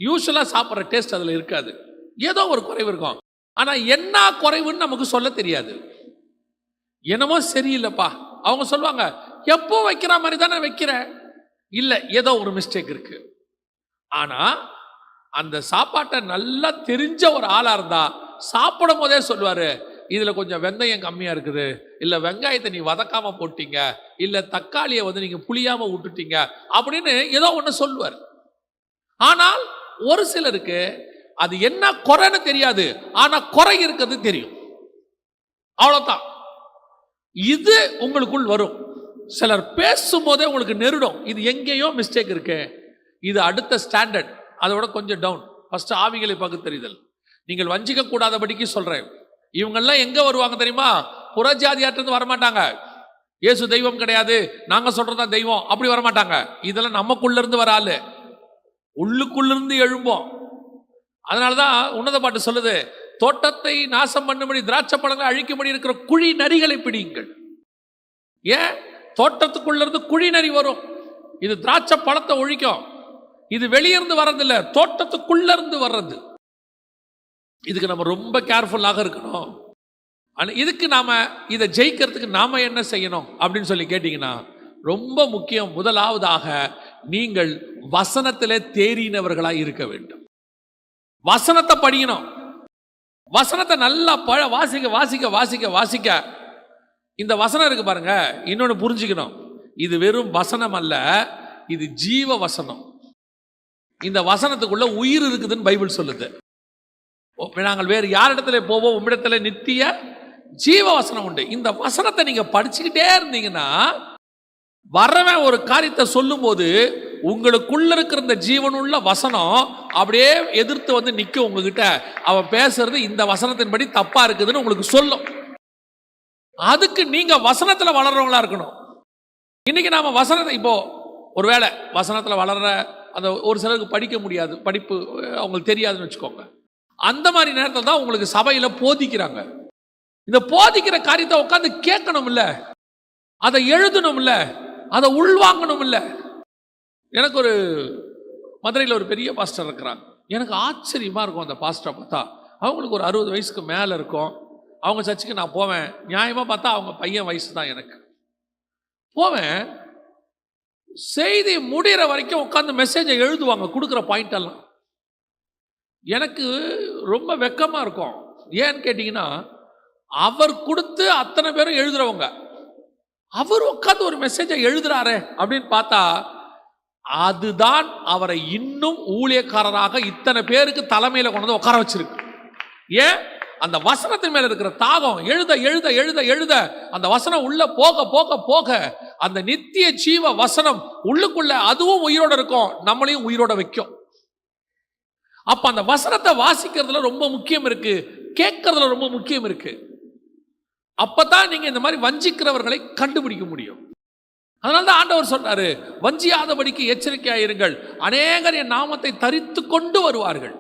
யூஸ்வலாக சாப்பிட்ற டேஸ்ட் அதில் இருக்காது, ஏதோ ஒரு குறைவு இருக்கும். ஆனால் என்ன குறைவுன்னு நமக்கு சொல்ல தெரியாது. என்னமோ சரியில்லைப்பா, அவங்க சொல்லுவாங்க, எப்போ வைக்கிற மாதிரி தானே வைக்கிற, இல்லை ஏதோ ஒரு மிஸ்டேக் இருக்கு. ஆனால் அந்த சாப்பாட்டை நல்லா தெரிஞ்ச ஒரு ஆளாக இருந்தால் சாப்பிடும் போதே சொல்லுவார், இதில் கொஞ்சம் வெந்தயம் கம்மியாக இருக்குது, இல்லை வெங்காயத்தை நீ வதக்காமல் போட்டீங்க, இல்லை தக்காளியை வந்து நீங்கள் புளியாமல் விட்டுட்டீங்க அப்படின்னு ஏதோ ஒன்று சொல்லுவார். ஆனால் ஒரு சிலருக்கு அது என்ன குறைன்னு தெரியாது, ஆனால் குறை இருக்கிறது தெரியும். அவ்வளோதான். இது உங்களுக்குள் வரும். சிலர் பேசும்போதே உங்களுக்கு நெருடும், இது எங்கேயோ மிஸ்டேக் இருக்கு, இது அடுத்த ஸ்டாண்டர்ட், அதோட கொஞ்சம் டவுன். ஃபர்ஸ்ட் ஆவிகளை பகுத்தறிதல். நீங்கள் வஞ்சிக்க கூடாதபடிக்கு சொல்றேன். இவங்கெல்லாம் எங்க வருவாங்க தெரியுமா? புறஜாதியாட்டிருந்து வரமாட்டாங்க. இயேசு தெய்வம் கிடையாது, நாங்க சொல்றதா தெய்வம், அப்படி வரமாட்டாங்க. இதெல்லாம் நமக்குள்ள இருந்து வர ஆளு, உள்ளுக்குள்ளிருந்து எழும்போம். அதனாலதான் உன்னத பாட்டு சொல்லுது, தோட்டத்தை நாசம் பண்ணும்படி திராட்சை பழங்களை அழிக்கும்படி இருக்கிற குழி நரிகளை பிடியுங்கள். ஏன்? தோட்டத்துக்குள்ள இருந்து குழி நரி வரும், இது திராட்சை பழத்தை ஒழிக்கும். இது வெளியிருந்து வர்றதில்ல, தோட்டத்துக்குள்ள இருந்து வர்றது. இதுக்கு நம்ம ரொம்ப கேர்ஃபுல்லாக இருக்கணும். இதுக்கு நாம இதை ஜெயிக்கிறதுக்கு நாம என்ன செய்யணும் அப்படின்னு சொல்லி கேட்டீங்கன்னா, ரொம்ப முக்கியம். முதலாவதாக நீங்கள் வசனத்திலே தேறினவர்களாய் இருக்க வேண்டும். வசனத்தை படிக்கணும். வசனத்தை நல்லா வாசிக்க வாசிக்க வாசிக்க வாசிக்க இந்த வசனம் இருக்கு பாருங்க, இன்னொன்று புரிஞ்சுக்கணும், இது வெறும் வசனம் அல்ல, இது ஜீவ வசனம். இந்த வசனத்துக்குள்ள உயிர் இருக்குதுன்னு பைபிள் சொல்லுது. நாங்கள் வேறு யாரிடத்துல போவோம், உம்மிடத்துல நித்திய ஜீவ வசனம் உண்டு. இந்த வசனத்தை நீங்க படிச்சுக்கிட்டே இருந்தீங்கன்னா, வரவன் ஒரு காரியத்தை சொல்லும் போது உங்களுக்குள்ள இருக்கிற இந்த ஜீவனுள்ள வசனம் அப்படியே எதிர்த்து வந்து நிற்கும் உங்ககிட்ட. அவன் பேசுறது இந்த வசனத்தின்படி தப்பா இருக்குதுன்னு உங்களுக்கு சொல்லும். அதுக்கு நீங்க வசனத்துல வளர்றவங்களா இருக்கணும். இன்னைக்கு நாம வசனத்தை, இப்போ ஒருவேளை வசனத்துல வளர்ற அந்த ஒரு சிலருக்கு படிக்க முடியாது, படிப்பு அவங்களுக்கு தெரியாதுன்னு வச்சுக்கோங்க. அந்த மாதிரி நேரத்தில் தான் உங்களுக்கு சபையில போதிக்கிறாங்க. இந்த போதிக்கிற காரியத்தை உட்காந்து கேட்கணும் இல்ல, அதை எழுதணும் இல்ல, அதை உள்வாங்கணும் இல்ல. எனக்கு ஒரு மதுரையில் ஒரு பெரிய பாஸ்டர் இருக்கிறாங்க. எனக்கு ஆச்சரியமா இருக்கும் அந்த பாஸ்டரை பார்த்தா. அவங்களுக்கு ஒரு 60 வயசுக்கு மேலே இருக்கும். அவங்க சர்ச்சுக்கு நான் போவேன். நியாயமாக பார்த்தா அவங்க பையன் வயசு தான் எனக்கு. போவேன், செய்தி முடிகிற வரைக்கும் உட்காந்து மெசேஜை எழுதுவாங்க, கொடுக்குற பாயிண்ட் எல்லாம். எனக்கு ரொம்ப வெக்கமாக இருக்கும். ஏன்னு கேட்டிங்கன்னா, அவர் கொடுத்து அத்தனை பேரும் எழுதுறவங்க, அவர் உட்காந்து ஒரு மெசேஜை எழுதுறாரு அப்படின்னு பார்த்தா, அதுதான் அவரை இன்னும் ஊழியக்காரராக இத்தனை பேருக்கு தலைமையில கொண்டு வந்து உட்கார வச்சிருக்கு. ஏன்? அந்த வசனத்தின் மேல இருக்கிற தாகம். எழுத எழுத எழுத எழுத அந்த வசனம் உள்ள போக போக போக அந்த நித்திய ஜீவ வசனம் உள்ளுக்குள்ள அதுவும் உயிரோட இருக்கும், நம்மளையும் உயிரோட வைக்கும். அப்ப அந்த வசனத்தை வாசிக்கிறதுல ரொம்ப முக்கியம் இருக்கு, கேட்கறதுல ரொம்ப முக்கியம் இருக்கு. அப்பதான் நீங்க இந்த மாதிரி வஞ்சிக்கிறவர்களை கண்டுபிடிக்க முடியும். அதனால்தான் ஆண்டவர் சொல்றாரு, வஞ்சியாதபடிக்கு எச்சரிக்கையாயிருங்கள், அநேகர் என் நாமத்தை தரித்து கொண்டு வருவார்கள்,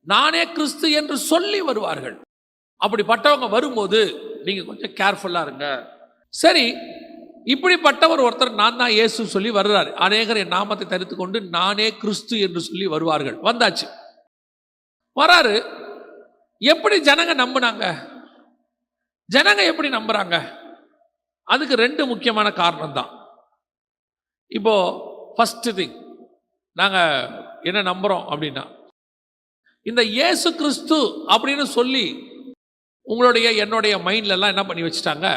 நானே கிறிஸ்து என்று சொல்லி வருவார்கள். அப்படிப்பட்டவங்க வரும்போது நீங்க கொஞ்சம் கேர்ஃபுல்லா இருங்க. சரி, இப்படிப்பட்டவர் ஒருத்தர் நான் தான் இயேசு சொல்லி வருறாரு, அநேகர் என் நாமத்தை தரித்து கொண்டு நானே கிறிஸ்து என்று சொல்லி வருவார்கள். வந்தாச்சு, வராரு. எப்படி ஜனங்க நம்பினாங்க? ஜனங்க எப்படி நம்புறாங்க? அதுக்கு 2 முக்கியமான காரணம் தான். இப்போ ஃபர்ஸ்ட் திங் நாங்கள் என்ன நம்புகிறோம் அப்படின்னா, இந்த இயேசு கிறிஸ்து அப்படின்னு சொல்லி உங்களுடைய என்னுடைய மைண்ட்லலாம் என்ன பண்ணி வச்சுட்டாங்க,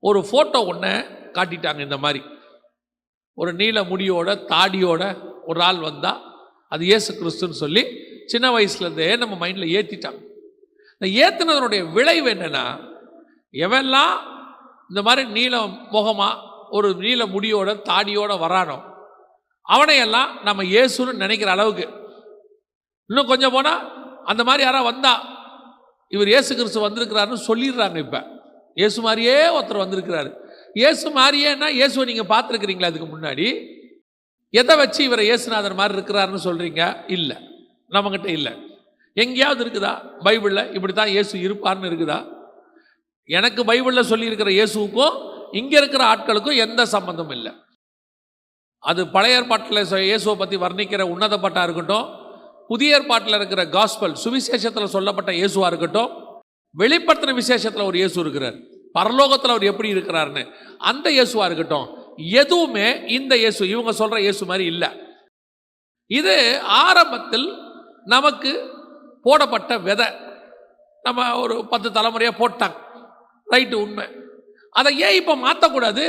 ஒரு ஃபோட்டோ ஒன்று காட்டிட்டாங்க. இந்த மாதிரி ஒரு நீல முடியோட தாடியோட ஒரு ஆள் வந்தால் அது இயேசு கிறிஸ்துன்னு சொல்லி சின்ன வயசுலேருந்தே நம்ம மைண்டில் ஏற்றிட்டாங்க. இந்த ஏற்றினதனுடைய விளைவு என்னென்னா, எவெல்லாம் இந்த மாதிரி நீல முகமாக ஒரு நீல முடியோட தாடியோட வரானோ அவனையெல்லாம் நம்ம இயேசுன்னு நினைக்கிற அளவுக்கு, இன்னும் கொஞ்சம் போனால் அந்த மாதிரி யாராவது வந்தா இவர் இயேசு கிறிஸ்து வந்திருக்கிறாருன்னு சொல்லிடுறாங்க. இப்போ இயேசு மாதிரியே ஒருத்தர் வந்திருக்கிறாரு. இயேசு மாதிரியேன்னா இயேசுவை நீங்கள் பார்த்துருக்கிறீங்களா? அதுக்கு முன்னாடி எதை வச்சு இவரை இயேசுநாதர் மாதிரி இருக்கிறாருன்னு சொல்கிறீங்க? இல்லை, நம்மகிட்ட இல்லை. எங்கேயாவது இருக்குதா பைபிளில் இப்படி தான் இயேசு இருப்பார்னு இருக்குதா? எனக்கு பைபிளில் சொல்லியிருக்கிற இயேசுவுக்கும் இங்கே இருக்கிற ஆட்களுக்கும் எந்த சம்பந்தமும் இல்லை. அது பழைய ஏற்பாட்டில் இயேசுவை பற்றி வர்ணிக்கிற உன்னதப்பட்டா இருக்கட்டும், புதிய ஏற்பாட்டில் இருக்கிற காஸ்பல் சுவிசேஷத்தில் சொல்லப்பட்ட இயேசுவாக இருக்கட்டும், வெளிப்படுத்தின விசேஷத்தில் ஒரு இயேசு இருக்கிறார், பரலோகத்தில் அவர் எப்படி இருக்கிறாருன்னு அந்த இயேசுவாக இருக்கட்டும், எதுவுமே இந்த இயேசு இவங்க சொல்கிற இயேசு மாதிரி இல்லை. இது ஆரம்பத்தில் நமக்கு போடப்பட்ட விதை. நம்ம ஒரு 10 தலைமுறையாக போட்டாங்க, ரைட்டு, உண்மை. அதை ஏன் இப்போ மாற்றக்கூடாது?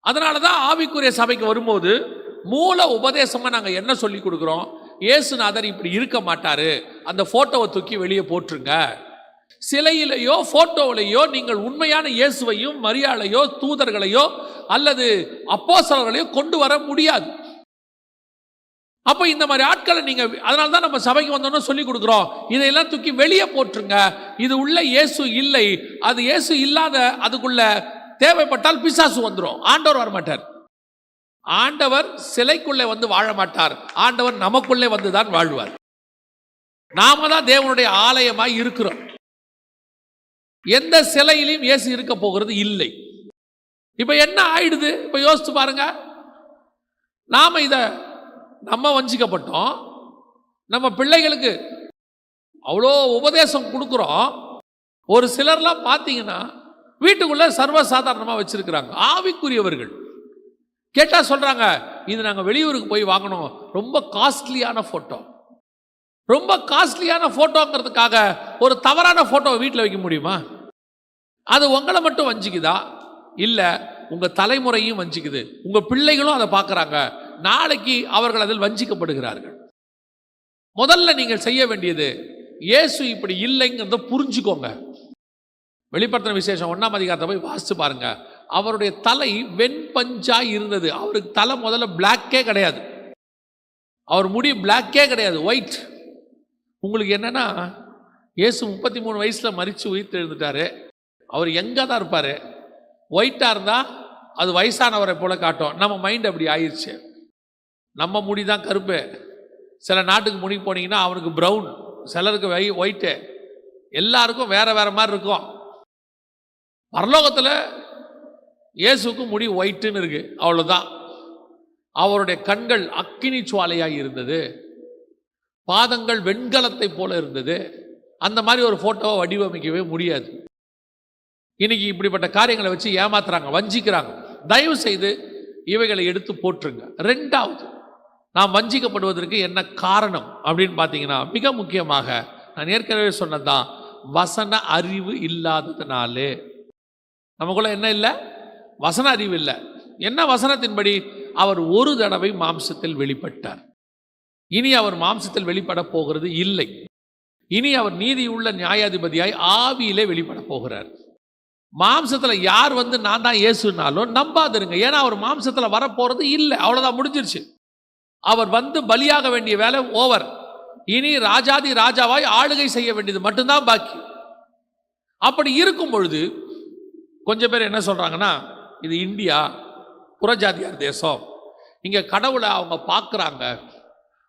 அதனால தான் ஆவிக்குரிய சபைக்கு வரும்போது மூல உபதேசமாக நாங்கள் என்ன சொல்லி கொடுக்குறோம், இயேசுநாதர் இப்படி இருக்க மாட்டார், அந்த ஃபோட்டோவை தூக்கி வெளியே போட்டுருங்க. சிலையிலையோ ஃபோட்டோவிலையோ நீங்கள் உண்மையான இயேசுவையும் மரியாதையோ தூதர்களையோ அல்லது அப்போஸ்தலர்களையோ கொண்டு வர முடியாது. அப்போ இந்த மாதிரி ஆட்களை நீங்கள், அதனால தான் நம்ம சபைக்கு வந்தோன்னு சொல்லி கொடுக்குறோம், இதையெல்லாம் தூக்கி வெளியே போட்டுருங்க, இது உள்ள இயேசு இல்லை. அது இயேசு இல்லாத, அதுக்குள்ள தேவைப்பட்டால் பிசாசு வந்துடும், ஆண்டவர் வரமாட்டார். ஆண்டவர் சிலைக்குள்ளே வந்து வாழ மாட்டார், ஆண்டவர் நமக்குள்ளே வந்து தான் வாழ்வார். நாம தான் தேவனுடைய ஆலயமாய் இருக்கிறோம். எந்த சிலையிலையும் இயேசு இருக்க போகிறது இல்லை. இப்ப என்ன ஆயிடுது? இப்ப யோசிச்சு பாருங்க. நாம நம்ம வஞ்சிக்கப்பட்டோம், நம்ம பிள்ளைகளுக்கு அவ்வளோ உபதேசம் கொடுக்குறோம். ஒரு சிலர்லாம் பார்த்தீங்கன்னா வீட்டுக்குள்ள சர்வசாதாரணமாக வச்சிருக்கிறாங்க, ஆவிக்குரியவர்கள். கேட்டால் சொல்றாங்க, இது நாங்கள் வெளியூருக்கு போய் வாங்கணும், ரொம்ப காஸ்ட்லியான ஃபோட்டோ. ரொம்ப காஸ்ட்லியான ஃபோட்டோங்கிறதுக்காக ஒரு தவறான ஃபோட்டோவை வீட்டில் வைக்க முடியுமா? அது உங்களை மட்டும் வஞ்சிக்குதா? இல்லை, உங்கள் தலைமுறையும் வஞ்சிக்குது. உங்கள் பிள்ளைகளும் அதை பார்க்குறாங்க, நாளைக்கு அவர்கள் அதில் வஞ்சிக்கப்படுகிறார்கள். முதல்ல நீங்கள் செய்ய வேண்டியது, இயேசு இப்படி இல்லைங்கிறத புரிஞ்சுக்கோங்க. வெளிப்படுத்தின விசேஷம் 1ஆம் அதிகாரத்தை போய் வாசித்து பாருங்க. அவருடைய தலை வெண்பஞ்சாய் இருந்தது. அவருக்கு தலை முதல்ல பிளாக்கே கிடையாது, அவர் முடி பிளாக்கே கிடையாது, ஒயிட். உங்களுக்கு என்னன்னா, இயேசு 33 வயசில் மரித்து உயிர் எழுந்துட்டாரு. அவர் எங்கே தான் இருப்பார். ஒயிட்டாக இருந்தால் அது வயசானவரை போல காட்டும். நம்ம மைண்ட் அப்படி ஆயிடுச்சு. நம்ம முடி தான் கருப்பு. சில நாட்டுக்கு முடி போனீங்கன்னா அவனுக்கு ப்ரௌன், சிலருக்கு ஒயிட்டு, எல்லாருக்கும் வேற வேற மாதிரி இருக்கும். பரலோகத்தில் இயேசுக்கு முடி ஒயிட்டுன்னு இருக்கு, அவ்வளோதான். அவருடைய கண்கள் அக்கினி சுவாலையாக இருந்தது, பாதங்கள் வெண்கலத்தை போல இருந்தது. அந்த மாதிரி ஒரு ஃபோட்டோவை வடிவமைக்கவே முடியாது. இன்னைக்கு இப்படிப்பட்ட காரியங்களை வச்சு ஏமாத்துறாங்க, வஞ்சிக்கிறாங்க. தயவு செய்து இவைகளை எடுத்து போட்டுருங்க. 2வது, நாம் வஞ்சிக்கப்படுவதற்கு என்ன காரணம் அப்படின்னு பார்த்தீங்கன்னா, மிக முக்கியமாக நான் ஏற்கனவே சொன்னதான், வசன அறிவு இல்லாததுனாலே. நமக்குள்ள என்ன இல்லை? வசன அறிவு இல்லை. என்ன வசனத்தின்படி? அவர் ஒரு தடவை மாம்சத்தில் வெளிப்பட்டார், இனி அவர் மாம்சத்தில் வெளிப்பட போகிறது இல்லை. இனி அவர் நீதியுள்ள நியாயாதிபதியாய் ஆவியிலே வெளிப்பட போகிறார். மாம்சத்தில் யார் வந்து நான் தான் இயேசுனாலும் நம்பாதிருங்க, ஏன்னா அவர் மாம்சத்தில் வரப்போறது இல்லை, அவ்வளோதான், முடிஞ்சிருச்சு. அவர் வந்து பலியாக வேண்டிய வேலை ஓவர். இனி ராஜாதி ராஜாவாய் ஆளுகை செய்ய வேண்டியது மட்டும்தான் பாக்கி. அப்படி இருக்கும் பொழுது கொஞ்சம் பேர் என்ன சொல்றாங்கன்னா, இது இந்தியா, புறஜாதியார் தேசம், இங்கே கடவுளை அவங்க பார்க்குறாங்க,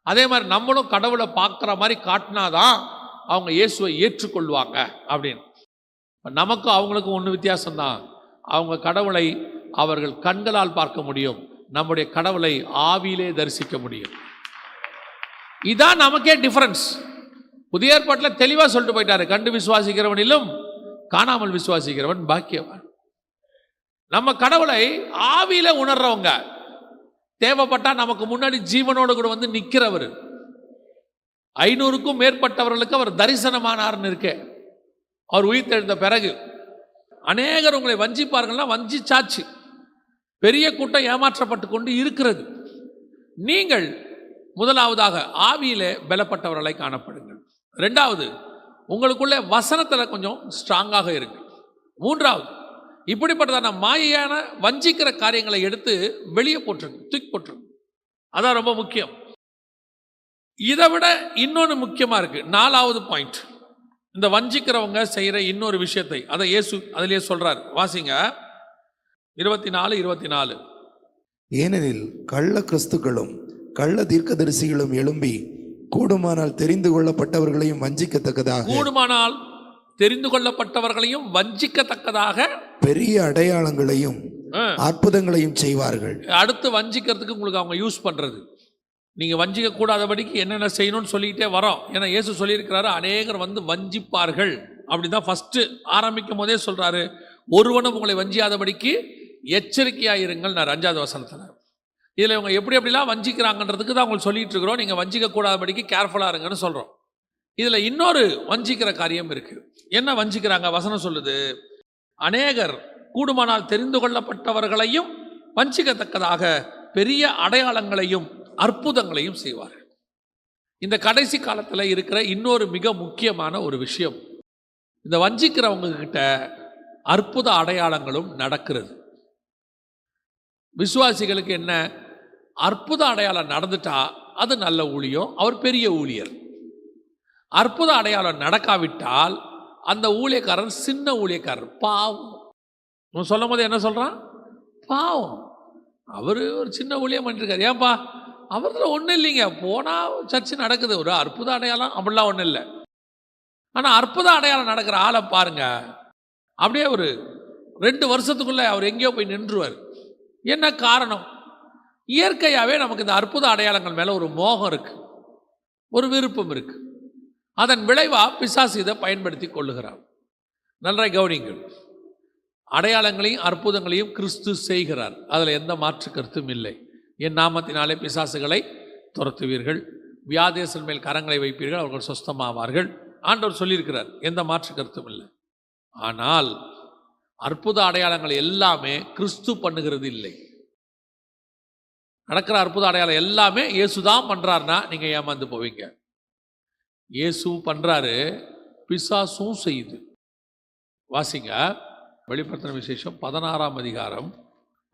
அதே மாதிரி நம்மளும் கடவுளை பார்க்குற மாதிரி காட்டினாதான் அவங்க இயேசுவை ஏற்றுக்கொள்வாங்க அப்படின்னு. நமக்கும் அவங்களுக்கும் ஒன்று வித்தியாசம்தான். அவங்க கடவுளை அவர்கள் கண்களால் பார்க்க முடியும், நம்முடைய கடவுளை ஆவியிலே தரிசிக்க முடியும். இதான் நமக்கே டிஃபரன்ஸ். புதிய ஏற்பாட்டில் தெளிவாக சொல்லிட்டு போயிட்டாரு, கண்டு விசுவாசிக்கிறவனிலும் காணாமல் விசுவாசிக்கிறவன் பாக்கியவான். நம்ம கடவுளை ஆவியில உணர்றவங்க, தேவைப்பட்டா நமக்கு முன்னாடி ஜீவனோடு கூட வந்து நிற்கிறவர், 500க்கும் மேற்பட்டவர்களுக்கு அவர் தரிசனமானார்னு இருக்கே. அவர் உயிர்த்தெழுந்த பிறகு அநேகர் உங்களை வஞ்சிப்பார்கள்னா வஞ்சிச்சாச்சு. பெரிய கூட்டம் ஏமாற்றப்பட்டு கொண்டு இருக்கிறது. நீங்கள் முதலாவதாக ஆவியிலே பலப்பட்டவர்களை காணப்படுங்கள். ரெண்டாவது, உங்களுக்குள்ளே வசனத்தில் கொஞ்சம் ஸ்ட்ராங்காக இருக்கு. மூன்றாவது, இப்படிப்பட்டதான மாயையான வஞ்சிக்கிற காரியங்களை எடுத்து வெளியே போட்டுருங்க, தூக்கி போட்டுருங்க. அதான் ரொம்ப முக்கியம். இதை விட இன்னொன்று முக்கியமாக இருக்கு. 4வது பாயிண்ட், இந்த வஞ்சிக்கிறவங்க செய்கிற இன்னொரு விஷயத்தை அதை இயேசு அதிலேயே சொல்றார். வாசிங்க 24:24. ஏனெனில் கள்ள கிறிஸ்துக்களும் கள்ள தீர்க்கதரிசிகளும் எழும்பி கூடுமானால் தெரிந்து கொள்ளப்பட்டவர்களையும் வஞ்சிக்கத்தக்கதாக பெரிய அடையாளங்களையும் அற்புதங்களையும் செய்வார்கள். அடுத்து வஞ்சிக்கிறதுக்கு உங்களுக்கு அவங்க யூஸ் பண்றது, நீங்க வஞ்சிக்க கூடாதபடிக்கு என்னென்ன செய்யணும்னு சொல்லிக்கிட்டே வரோம். ஏன்னா இயேசு சொல்லியிருக்கிறாரு, அநேகர் வந்து வஞ்சிப்பார்கள். அப்படிதான் ஃபர்ஸ்ட் ஆரம்பிக்கும் போதே சொல்றாரு, ஒருவனும் உங்களை வஞ்சியாதபடிக்கு எச்சரிக்கையாயிருங்கள். 5வது வசனத்தில் இதில் இவங்க எப்படிலாம் வஞ்சிக்கிறாங்கன்றதுக்கு தான் உங்களுக்கு சொல்லிட்டு இருக்கிறோம். நீங்கள் வஞ்சிக்க கூடாதபடிக்கு கேர்ஃபுல்லாக இருங்கன்னு சொல்கிறோம். இதில் இன்னொரு வஞ்சிக்கிற காரியம் இருக்கு. என்ன வஞ்சிக்கிறாங்க? வசனம் சொல்லுது, அநேகர் கூடுமானால் தெரிந்து கொள்ளப்பட்டவர்களையும் வஞ்சிக்கத்தக்கதாக பெரிய அடையாளங்களையும் அற்புதங்களையும் செய்வார்கள். இந்த கடைசி காலத்தில் இருக்கிற இன்னொரு மிக முக்கியமான ஒரு விஷயம், இந்த வஞ்சிக்கிறவங்க கிட்ட அற்புத அடையாளங்களும் நடக்கிறது. விசுவாசிகளுக்கு என்ன, அற்புத அடையாளம் நடந்துட்டா அது நல்ல ஊழியம், அவர் பெரிய ஊழியர். அற்புத அடையாளம் நடக்காவிட்டால் அந்த ஊழியக்காரர் சின்ன ஊழியக்காரர், பாவம். சொல்லும் போது என்ன சொல்றான்? பாவம். அவர் ஒரு சின்ன ஊழியம் பண்ணிருக்காரு. ஏன்பா? அவர்தான் ஒன்றும் இல்லைங்க, போனால் சர்ச்சு நடக்குது, ஒரு அற்புத அடையாளம் அப்படிலாம் ஒன்றும் இல்லை. ஆனால் அற்புத அடையாளம் நடக்கிற ஆளை பாருங்க, அப்படியே ஒரு 2 வருஷத்துக்குள்ள அவர் எங்கேயோ போய் நின்றுவார். என்ன காரணம்? இயற்கையாகவே நமக்கு இந்த அற்புத அடையாளங்கள் மேலே ஒரு மோகம் இருக்கு, ஒரு விருப்பம் இருக்கு. அதன் விளைவாக பிசாசு இதை பயன்படுத்தி கொள்ளுகிறார். நன்றாய் கவனிங்கள், அடையாளங்களையும் அற்புதங்களையும் கிறிஸ்து செய்கிறார், அதில் எந்த மாற்று கருத்தும் இல்லை. என் நாமத்தினாலே பிசாசுகளை துரத்துவீர்கள், வியாதேசன் மேல் கரங்களை வைப்பீர்கள், அவர்கள் சொஸ்தமாவார்கள். ஆண்டவர் சொல்லியிருக்கிறார், எந்த மாற்று கருத்தும் இல்லை. ஆனால் அற்புத அடையாளங்கள் எல்லாமே கிறிஸ்து பண்ணுகிறது இல்லை. நடக்கிற அற்புத அடையாளம் எல்லாமே இயேசுதான் பண்றாருன்னா நீங்க ஏமாந்து போவீங்க. இயேசு பண்றாரு, பிசாசும் செய்யுது. வாசிங்க வெளிப்படுத்தின விசேஷம் 16ஆம் அதிகாரம்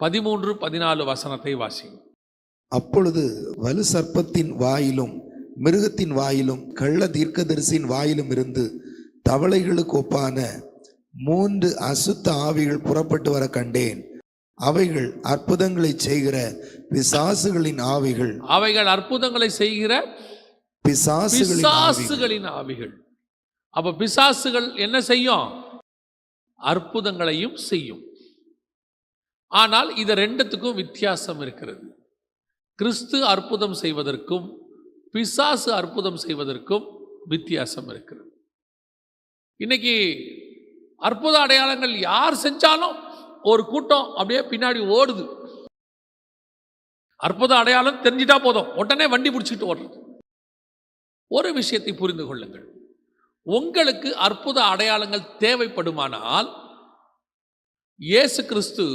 13-14 வசனத்தை வாசிங்க. அப்பொழுது வலு சர்ப்பத்தின் வாயிலும் மிருகத்தின் வாயிலும் கள்ள தீர்க்கதரிசியின் வாயிலும் இருந்து தவளைகளுக்கு ஒப்பான 3 அசுத்த ஆவிகள் புறப்பட்டு வர கண்டேன். அவைகள் அற்புதங்களை செய்கிற பிசாசுகளின் ஆவிகள். அவைகள் அற்புதங்களை செய்கிற பிசாசுகளின் ஆவிகள். அப்ப பிசாசுகள் என்ன செய்யும்? அற்புதங்களையும் செய்யும். ஆனால் இது ரெண்டுத்துக்கும் வித்தியாசம் இருக்கிறது. கிறிஸ்து அற்புதம் செய்வதற்கும் பிசாசு அற்புதம் செய்வதற்கும் வித்தியாசம் இருக்கிறது. இன்னைக்கு அற்புத அடையாளங்கள் யார் செஞ்சாலும் ஒரு கூட்டம் அப்படியே பின்னாடி ஓடுது. அற்புத அடையாளம் தெரிஞ்சிட்டா போதும், உடனே வண்டி பிடிச்சிட்டு ஓடுறது. ஒரு விஷயத்தை புரிந்து கொள்ளுங்கள், உங்களுக்கு அற்புத அடையாளங்கள் தேவைப்படுமானால் இயேசு கிறிஸ்து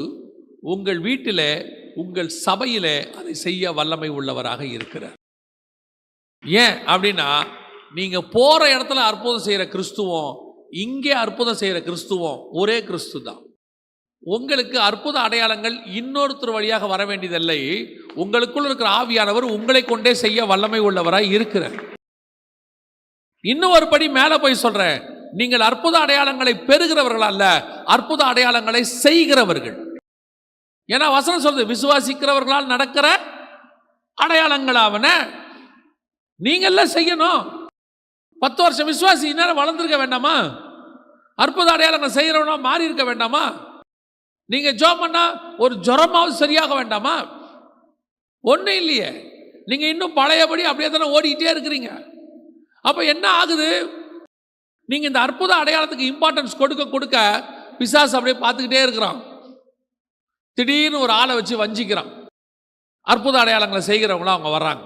உங்கள் வீட்டிலே உங்கள் சபையிலே அதை செய்ய வல்லமை உள்ளவராக இருக்கிறார். ஏன் அப்படின்னா, நீங்க போற இடத்துல அற்புதம் செய்யற கிறிஸ்துவம் இங்கே அற்புதம் செய்யற கிறிஸ்துவம் ஒரே கிறிஸ்து தான். உங்களுக்கு அற்புத அடையாளங்கள் இன்னொருத்தர் வழியாக வர வேண்டியதில்லை. உங்களுக்குள் இருக்கிற ஆவியானவர் உங்களை கொண்டே செய்ய வல்லமை உள்ளவராய் இருக்கிறார். இன்னும் ஒரு படி மேல போய் சொல்றேன், நீங்கள் அற்புத அடையாளங்களை பெறுகிறவர்கள் அல்ல, அற்புத அடையாளங்களை செய்கிறவர்கள். ஏன்னா வசனம் சொல்றது, விசுவாசிக்கிறவர்களால் நடக்கிற அடையாளங்களாவன நீங்கள்லாம் செய்யணும். 10 வருஷம் விசுவாசி இன்னும் வளர்ந்துருக்க வேண்டாமா? அற்புத அடையாளங்கள் செய்யறவனா மாறி இருக்க வேண்டாமா? நீங்க ஜெபம் பண்ணா ஒரு ஜுரமாவது சரியாக வேண்டாமா? ஒன்றும் இல்லையே, நீங்க இன்னும் பழையபடி அப்படியே தானே ஓடிக்கிட்டே இருக்கிறீங்க. அப்ப என்ன ஆகுது? நீங்க இந்த அற்புத அடையாளத்துக்கு இம்பார்ட்டன்ஸ் கொடுக்க கொடுக்க பிசாசு அப்படியே பார்த்துக்கிட்டே இருக்கிறான். திடீர்னு ஒரு ஆளை வச்சு வஞ்சிக்கிறான். அற்புத அடையாளங்களை செய்கிறவங்களும் அவங்க வர்றாங்க.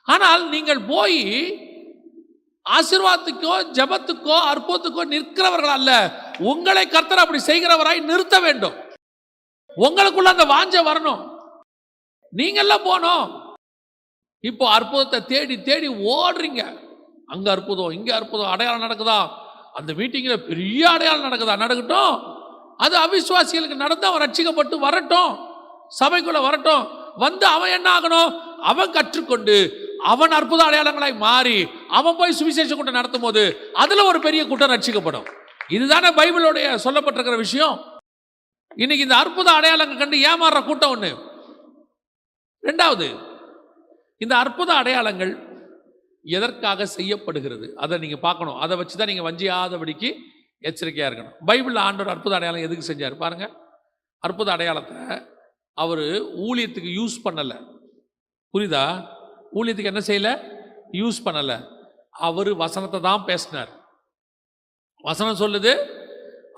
ஆனால் நீங்கள் போய் ஆசீர்வாதத்துக்கோ ஜெபத்துக்கோ அற்புதத்துக்கோ நிற்கிறவர்கள் அல்ல, உங்களை கர்த்தர் அப்படி செய்கிறவராய் நிறுத்த வேண்டும். உங்களுக்குள்ள அந்த வாஞ்சை வரணும். நீங்கெல்லாம் போனோம். இப்போ அற்புதத்தை தேடி தேடி ஓடுறீங்க. அங்க அற்புதம், இங்க அற்புதம், அடையாளம் நடக்குதா, அந்த மீட்டிங்ல பெரிய அடையாளம் நடக்குதா, நடக்கட்டும். அது அவிசுவாசிகளுக்கு நடந்து அவன் ரட்சிக்கப்பட்டு வரட்டும், சபைக்குள்ள வரட்டும். வந்து அவன் என்ன ஆகணும், அவன் கற்றுக்கொண்டு அவன் அற்புத அடையாளங்களாய் மாறி அவன் போய் சுவிசேஷ கூட்டம் நடத்தும் போது அதுல ஒரு பெரிய கூட்டம் ரட்சிக்கப்படும். இதுதானே பைபிளுடைய சொல்லப்பட்டிருக்கிற விஷயம். இன்னைக்கு இந்த அற்புத அடையாளங்கள் கண்டு ஏமாறுற கூட்டம் ஒண்ணு. ரெண்டாவது, இந்த அற்புத அடையாளங்கள் எதற்காக செய்யப்படுகிறது அதை நீங்க பார்க்கணும். அதை வச்சுதான் நீங்க வஞ்சியாதபடிக்கு எச்சரிக்கையா இருக்கணும். பைபிள்ல ஆண்டவர் அற்புத அடையாளம் எதுக்கு செஞ்சார் பாருங்க. அற்புத அடையாளத்தை அவர் ஊழியத்துக்கு யூஸ் பண்ணல. புரியுதா? ஊழியத்துக்கு என்ன செய்யல, யூஸ் பண்ணல. அவர் வசனத்தை தான் பேசினார். வசனம் சொல்லுது,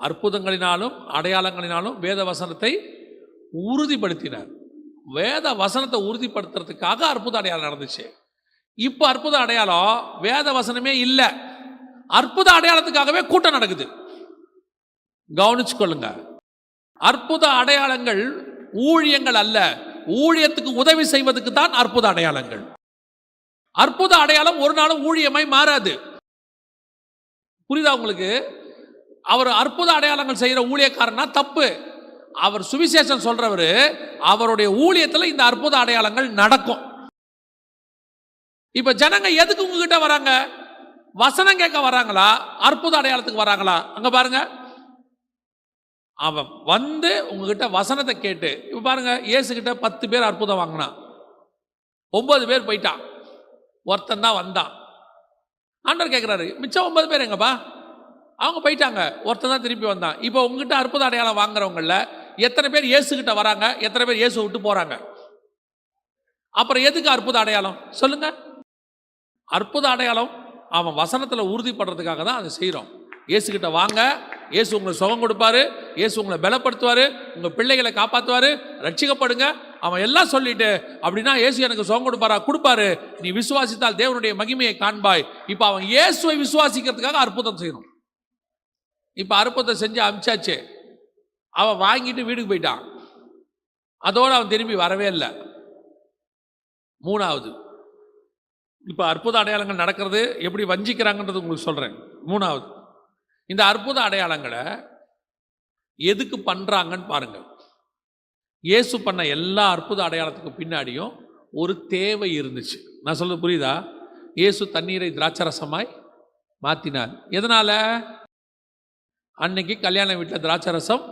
அற்புதங்களினாலும் அடையாளங்களினாலும் வேத வசனத்தை உறுதிப்படுத்தினார். வேத வசனத்தை உறுதிப்படுத்துறதுக்காக அற்புத அடையாளம் நடந்துச்சு. இப்போ அற்புத அடையாளம் வேத வசனமே இல்லை, அற்புத அடையாளத்துக்காகவே கூட்டம் நடக்குது. கவனிச்சு கொள்ளுங்க. அற்புத அடையாளங்கள் ஊழியங்கள் அல்ல, ஊழியத்துக்கு உதவி செய்வதற்கு தான் அற்புத அடையாளங்கள். அற்புத அடையாளம் ஒரு நாளும் ஊழியமாய் மாறாது. புரியுதா உங்களுக்கு? அவர் அற்புத அடையாளங்கள் செய்யற ஊழியக்காரனா தப்பு. அவர் சுவிசேஷம் சொல்றவர், அவருடைய ஊழியத்தில் இந்த அற்புத அடையாளங்கள் நடக்கும். இப்ப ஜனங்க எதுக்கு உங்ககிட்ட வராங்க? வசனம் கேட்க வராங்களா, அற்புத அடையாளத்துக்கு வராங்களா? அங்க பாருங்க, அவன் வந்து உங்ககிட்ட வசனத்தை கேட்டு, இப்ப பாருங்க, இயேசு கிட்ட 10 பேர் அற்புதம் வாங்கினான், 9 பேர் போயிட்டான், ஒருத்தன் தான் வந்தான். ஆண்டவர் கேட்கிறாரு, மிச்சம் 9 பேர் எங்கப்பா? அவங்க போயிட்டாங்க, ஒருத்தன் தான் திருப்பி வந்தான். இப்போ உங்ககிட்ட அற்புத அடையாளம் வாங்குறவங்கள எத்தனை பேர் இயேசு கிட்ட வராங்க, எத்தனை பேர் இயேசு விட்டு போறாங்க? அப்புறம் எதுக்கு அற்புத அடையாளம் சொல்லுங்க? அற்புத அடையாளம் அவன் வசனத்துல உறுதிப்படுறதுக்காக தான் அதை செய்யறோம். இயேசு கிட்ட வாங்க, இயேசு உங்களை சுகம் கொடுப்பாரு, இயேசு உங்களை பலப்படுத்துவாரு, உங்க பிள்ளைகளை காப்பாற்றுவாரு, ரட்சிக்கப்படுங்க, அவன் எல்லாம் சொல்லிட்டு அப்படின்னா இயேசு எனக்கு சுகம் கொடுப்பாரா? கொடுப்பாரு. நீ விசுவாசித்தால் தேவனுடைய மகிமையை காண்பாய். இப்ப அவன் இயேசுவை விசுவாசிக்கிறதுக்காக அற்புதம் செய்யணும். இப்ப அற்புதத்தை செஞ்சு அமிச்சாச்சு, அவன் வாங்கிட்டு வீட்டுக்கு போயிட்டான். அதோட அவன் திரும்பி வரவே இல்லை. மூணாவது, இப்ப அற்புத அடையாளங்கள் நடக்கிறது எப்படி வஞ்சிக்கிறாங்கன்றது உங்களுக்கு சொல்றேன். மூணாவது, இந்த அற்புத அடையாளங்களை எதுக்கு பண்றாங்கன்னு பாருங்க. இயேசு பண்ண எல்லா அற்புத அடையாளத்துக்கு பின்னாடியும் ஒரு தேவை இருந்துச்சு. நான் சொல்றது புரியுதா? இயேசு தண்ணீரை திராட்சரசமாய் மாத்தினார். எதனால? அன்னைக்கு கல்யாண வீட்டில் திராட்சரசம்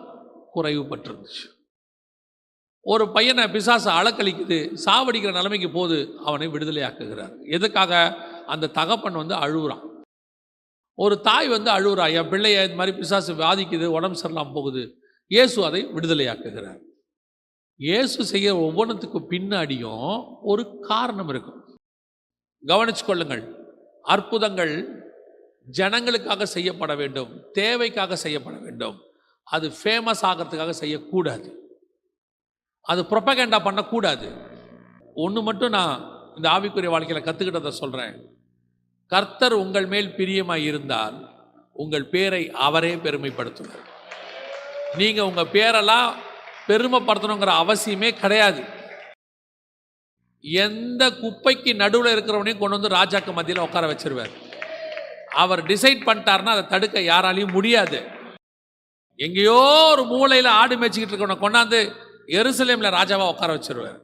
குறைவுபட்டிருந்துச்சு. ஒரு பையனை பிசாசு அலக்கழிக்குது, சாவடிக்கிற நிலைமைக்கு போது அவனை விடுதலையாக்குகிறார். எதுக்காக? அந்த தகப்பன் வந்து அழுகுறான், ஒரு தாய் வந்து அழுகுறா, என் பிள்ளைய இது மாதிரி பிசாசு வாதிக்குது, உடம்பு சரியில்லாம போகுது. இயேசு அதை விடுதலையாக்குகிறார். இயேசு செய்ய ஒவ்வொன்றுத்துக்கு பின்னாடியும் ஒரு காரணம் இருக்கும். கவனிச்சு கொள்ளுங்கள். அற்புதங்கள் ஜனங்களுக்காக செய்யப்பட வேண்டும், தேவைக்காக செய்யப்பட வேண்டும். அது ஃபேமஸ் ஆகிறதுக்காக செய்யக்கூடாது, அது ப்ரொபகண்டா பண்ணக்கூடாது. ஒன்று மட்டும் நான் இந்த ஆவிக்குரிய வாழ்க்கையில் கற்றுக்கிட்டதை சொல்கிறேன். கர்த்தர் உங்கள் மேல் பிரியமாய் இருந்தால் உங்கள் பேரை அவரே பெருமைப்படுத்துவார். நீங்கள் உங்கள் பேரெல்லாம் பெருமைப்படுத்தணுங்கிற அவசியமே கிடையாது. எந்த குப்பைக்கு நடுவில் இருக்கிறவனையும் கொண்டு வந்து ராஜாக்கு மத்தியில் உட்கார வச்சிருவார். அவர் டிசைட் பண்ணிட்டாருன்னா அதை தடுக்க யாராலையும் முடியாது. எங்கேயோ ஒரு மூலையில் ஆடு மேய்ச்சிக்கிட்டு இருக்கவனை கொண்டாந்து எருசலேம்ல ராஜாவா உட்கார வச்சிருவார்.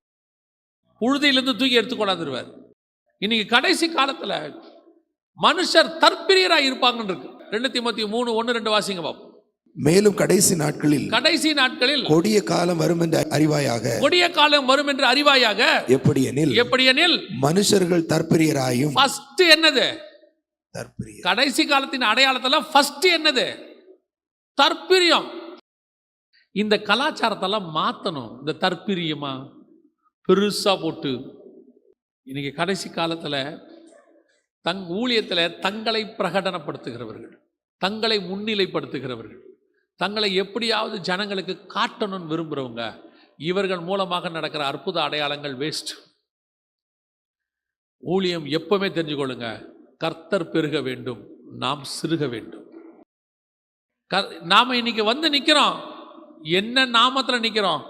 புழுதியிலிருந்து தூக்கி எடுத்து கொண்டாந்துருவார். இன்னைக்கு கடைசி காலத்துல மனுஷர் தற்பிரியராக இருப்பாங்கன்னு இருக்கு. 2 தீமோத்தேயு 3:1-2 வாசிங்க பாப்போம். மேலும் கடைசி நாட்களில் கொடிய காலம் வரும் என்று அறிவாயாக. கொடிய காலம் வரும் என்று அறிவாயாக. எப்படியெனில் மனுஷர்கள் தற்பிரியராயும். ஃபர்ஸ்ட் என்னது? தற்பிரியம். கடைசி காலத்தின் அடையாளத்துல ஃபர்ஸ்ட் என்னது? தற்பிரியம். இந்த கலாச்சாரத்தெல்லாம் மாற்றணும். இந்த தற்பிரியமா பெருசா போட்டு இன்னைக்கு கடைசி காலத்தில் ஊழியத்தில் தங்களை பிரகடனப்படுத்துகிறவர்கள், தங்களை முன்னிலைப்படுத்துகிறவர்கள், தங்களை எப்படியாவது ஜனங்களுக்கு காட்டணும்னு விரும்புகிறவங்க, இவர்கள் மூலமாக நடக்கிற அற்புத அடையாளங்கள் வேஸ்ட். ஊழியம் எப்பவுமே தெரிஞ்சுக்கொள்ளுங்க, கர்த்தர் பெருக வேண்டும், நாம் சிறுக வேண்டும். நாம இன்னைக்கு வந்து நிற்கிறோம், என்ன நாமத்தில் நிற்கிறோம்?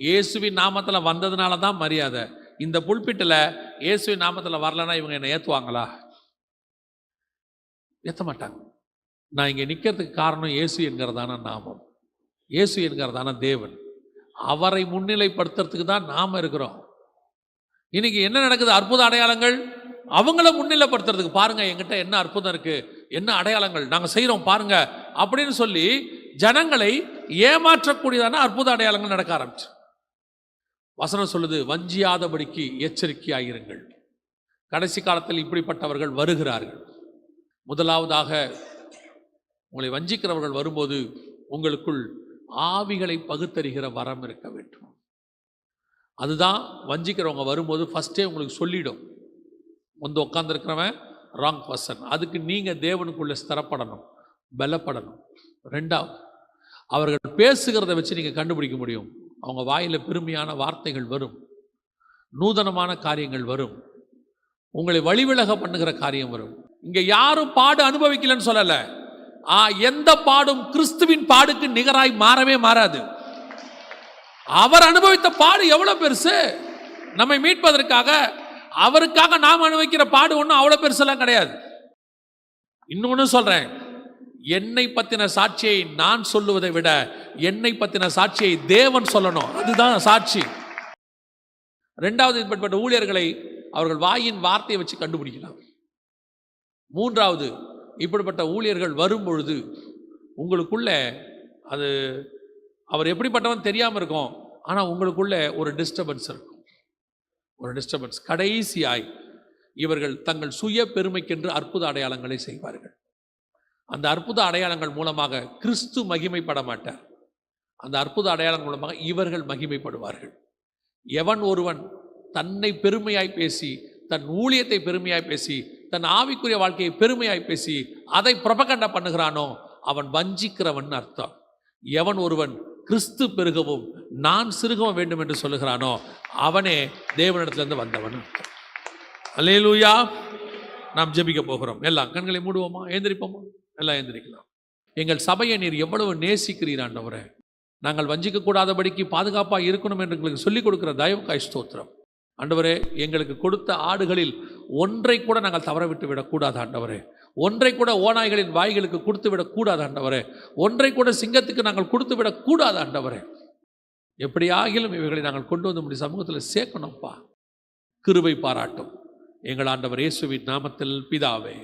இயேசுவின் நாமத்தில் வந்ததுனால தான் மரியாதை. இந்த புல்பிட்டில் இயேசுவின் நாமத்தில் வரலன்னா இவங்க என்னை ஏற்றுவாங்களா? ஏற்ற மாட்டாங்க. நான் இங்கே நிற்கிறதுக்கு காரணம் இயேசு என்கிறதான நாமம், இயேசு என்கிறதான தேவன். அவரை முன்னிலைப்படுத்துறதுக்கு தான் நாம் இருக்கிறோம். இன்னைக்கு என்ன நடக்குது? அற்புத அடையாளங்கள் அவங்கள முன்னிலைப்படுத்துறதுக்கு. பாருங்க எங்கிட்ட என்ன அற்புதம் இருக்கு, என்ன அடையாளங்கள் நாங்கள் செய்கிறோம் பாருங்க அப்படின்னு சொல்லி ஜனங்களை ஏமாற்றக்கூடியதான அற்புத அடையாளங்கள் நடக்க ஆரம்பிச்சு. வசனம் சொல்லுது, வஞ்சியாதபடிக்கு எச்சரிக்கையாயிருங்கள், கடைசி காலத்தில் இப்படிப்பட்டவர்கள் வருகிறார்கள். முதலாவதாக உங்களை வஞ்சிக்கிறவர்கள் வரும்போது உங்களுக்குள் ஆவிகளை பகுத்தறிகிற வரம் இருக்க வேண்டும். அதுதான் வஞ்சிக்கிறவங்க வரும்போது ஃபஸ்ட்டே உங்களுக்கு சொல்லிடும், வந்து உட்காந்துருக்கிறவன் ராங் பர்சன். அதுக்கு நீங்கள் தேவனுக்குள்ளே ஸ்திரப்படணும், பலப்படணும். ரெண்டாவது, அவர்கள் பேசுகிறத வச்சு நீங்கள் கண்டுபிடிக்க முடியும். அவங்க வாயில் பெருமையான வார்த்தைகள் வரும், நூதனமான காரியங்கள் வரும், உங்களை வழிவிலக பண்ணுகிற காரியம் வரும். இங்கே யாரும் பாடு அனுபவிக்கலன்னு சொல்லலை. எந்த பாடும் கிறிஸ்துவின் பாடுக்கு நிகராய் மாறவே மாறாது. அவர் அனுபவித்த பாடு எவ்வளவு பெருசு! நம்மை மீட்பதற்காக அவருக்காக நாம் அனுபவிக்கிற பாடு ஒன்றும் அவ்வளோ பெருசெல்லாம் கிடையாது. இன்னொன்று சொல்றேன், என்னை பத்தின சாட்சியை நான் சொல்லுவதை விட என்னை பத்தின சாட்சியை தேவன் சொல்லணும், அதுதான் சாட்சி. ரெண்டாவது, இப்படிப்பட்ட ஊழியர்களை அவர்கள் வாயின் வார்த்தையை வச்சு கண்டுபிடிக்கலாம். மூன்றாவது, இப்படிப்பட்ட ஊழியர்கள் வரும் பொழுது உங்களுக்குள்ள அது அவர் எப்படிப்பட்டவன் தெரியாமல் இருக்கும், ஆனால் உங்களுக்குள்ள ஒரு டிஸ்டர்பன்ஸ் இருக்கும், ஒரு டிஸ்டர்பன்ஸ். கடைசியாய் இவர்கள் தங்கள் சுய பெருமைக்கென்று அற்புத அடையாளங்களை செய்வார்கள். அந்த அற்புத அடையாளங்கள் மூலமாக கிறிஸ்து மகிமைப்பட மாட்டார், அந்த அற்புத அடையாளங்கள் மூலமாக இவர்கள் மகிமைப்படுவார்கள். எவன் ஒருவன் தன்னை பெருமையாய் பேசி, தன் ஊழியத்தை பெருமையாய் பேசி, தன் ஆவிக்குரிய வாழ்க்கையை பெருமையாய் பேசி அதை புரபகண்டா பண்ணுகிறானோ அவன் வஞ்சிக்கிறவன் அர்த்தம். எவன் ஒருவன் கிறிஸ்து பெருகவும் நான் சிறுகவும் வேண்டும் என்று சொல்லுகிறானோ அவனே தேவனிடத்திலிருந்து வந்தவன் அர்த்தம். அல்லேலூயா. நாம் ஜெபிக்க போகிறோம். எல்லாம் கண்களை மூடுவோமா, ஏந்திரிப்போமா? எல்லாம் ஏந்திரிக்கலாம். எங்கள் சபையை நீர் எவ்வளவு நேசிக்கிறீர் ஆண்டவரே. நாங்கள் வஞ்சிக்க கூடாதபடிக்கு பாதுகாப்பாக இருக்கணும் என்று எங்களுக்கு சொல்லிக் கொடுக்கிற தயவுக்காய் ஸ்தோத்திரம் ஆண்டவரே. எங்களுக்கு கொடுத்த ஆடுகளில் ஒன்றை கூட நாங்கள் தவற விட்டு விடக்கூடாது ஆண்டவரே. ஒன்றை கூட ஓநாய்களின் வாய்களுக்கு கொடுத்து விடக்கூடாது ஆண்டவரே. ஒன்றை கூட சிங்கத்துக்கு நாங்கள் கொடுத்து விடக்கூடாது ஆண்டவரே. எப்படியாகிலும் இவைகளை நாங்கள் கொண்டு வந்து நம்முடைய சமூகத்தில் சேர்க்கணும்ப்பா. கிருபை பாராட்டும் எங்கள் ஆண்டவர் இயேசுவின் நாமத்தில் பிதாவே.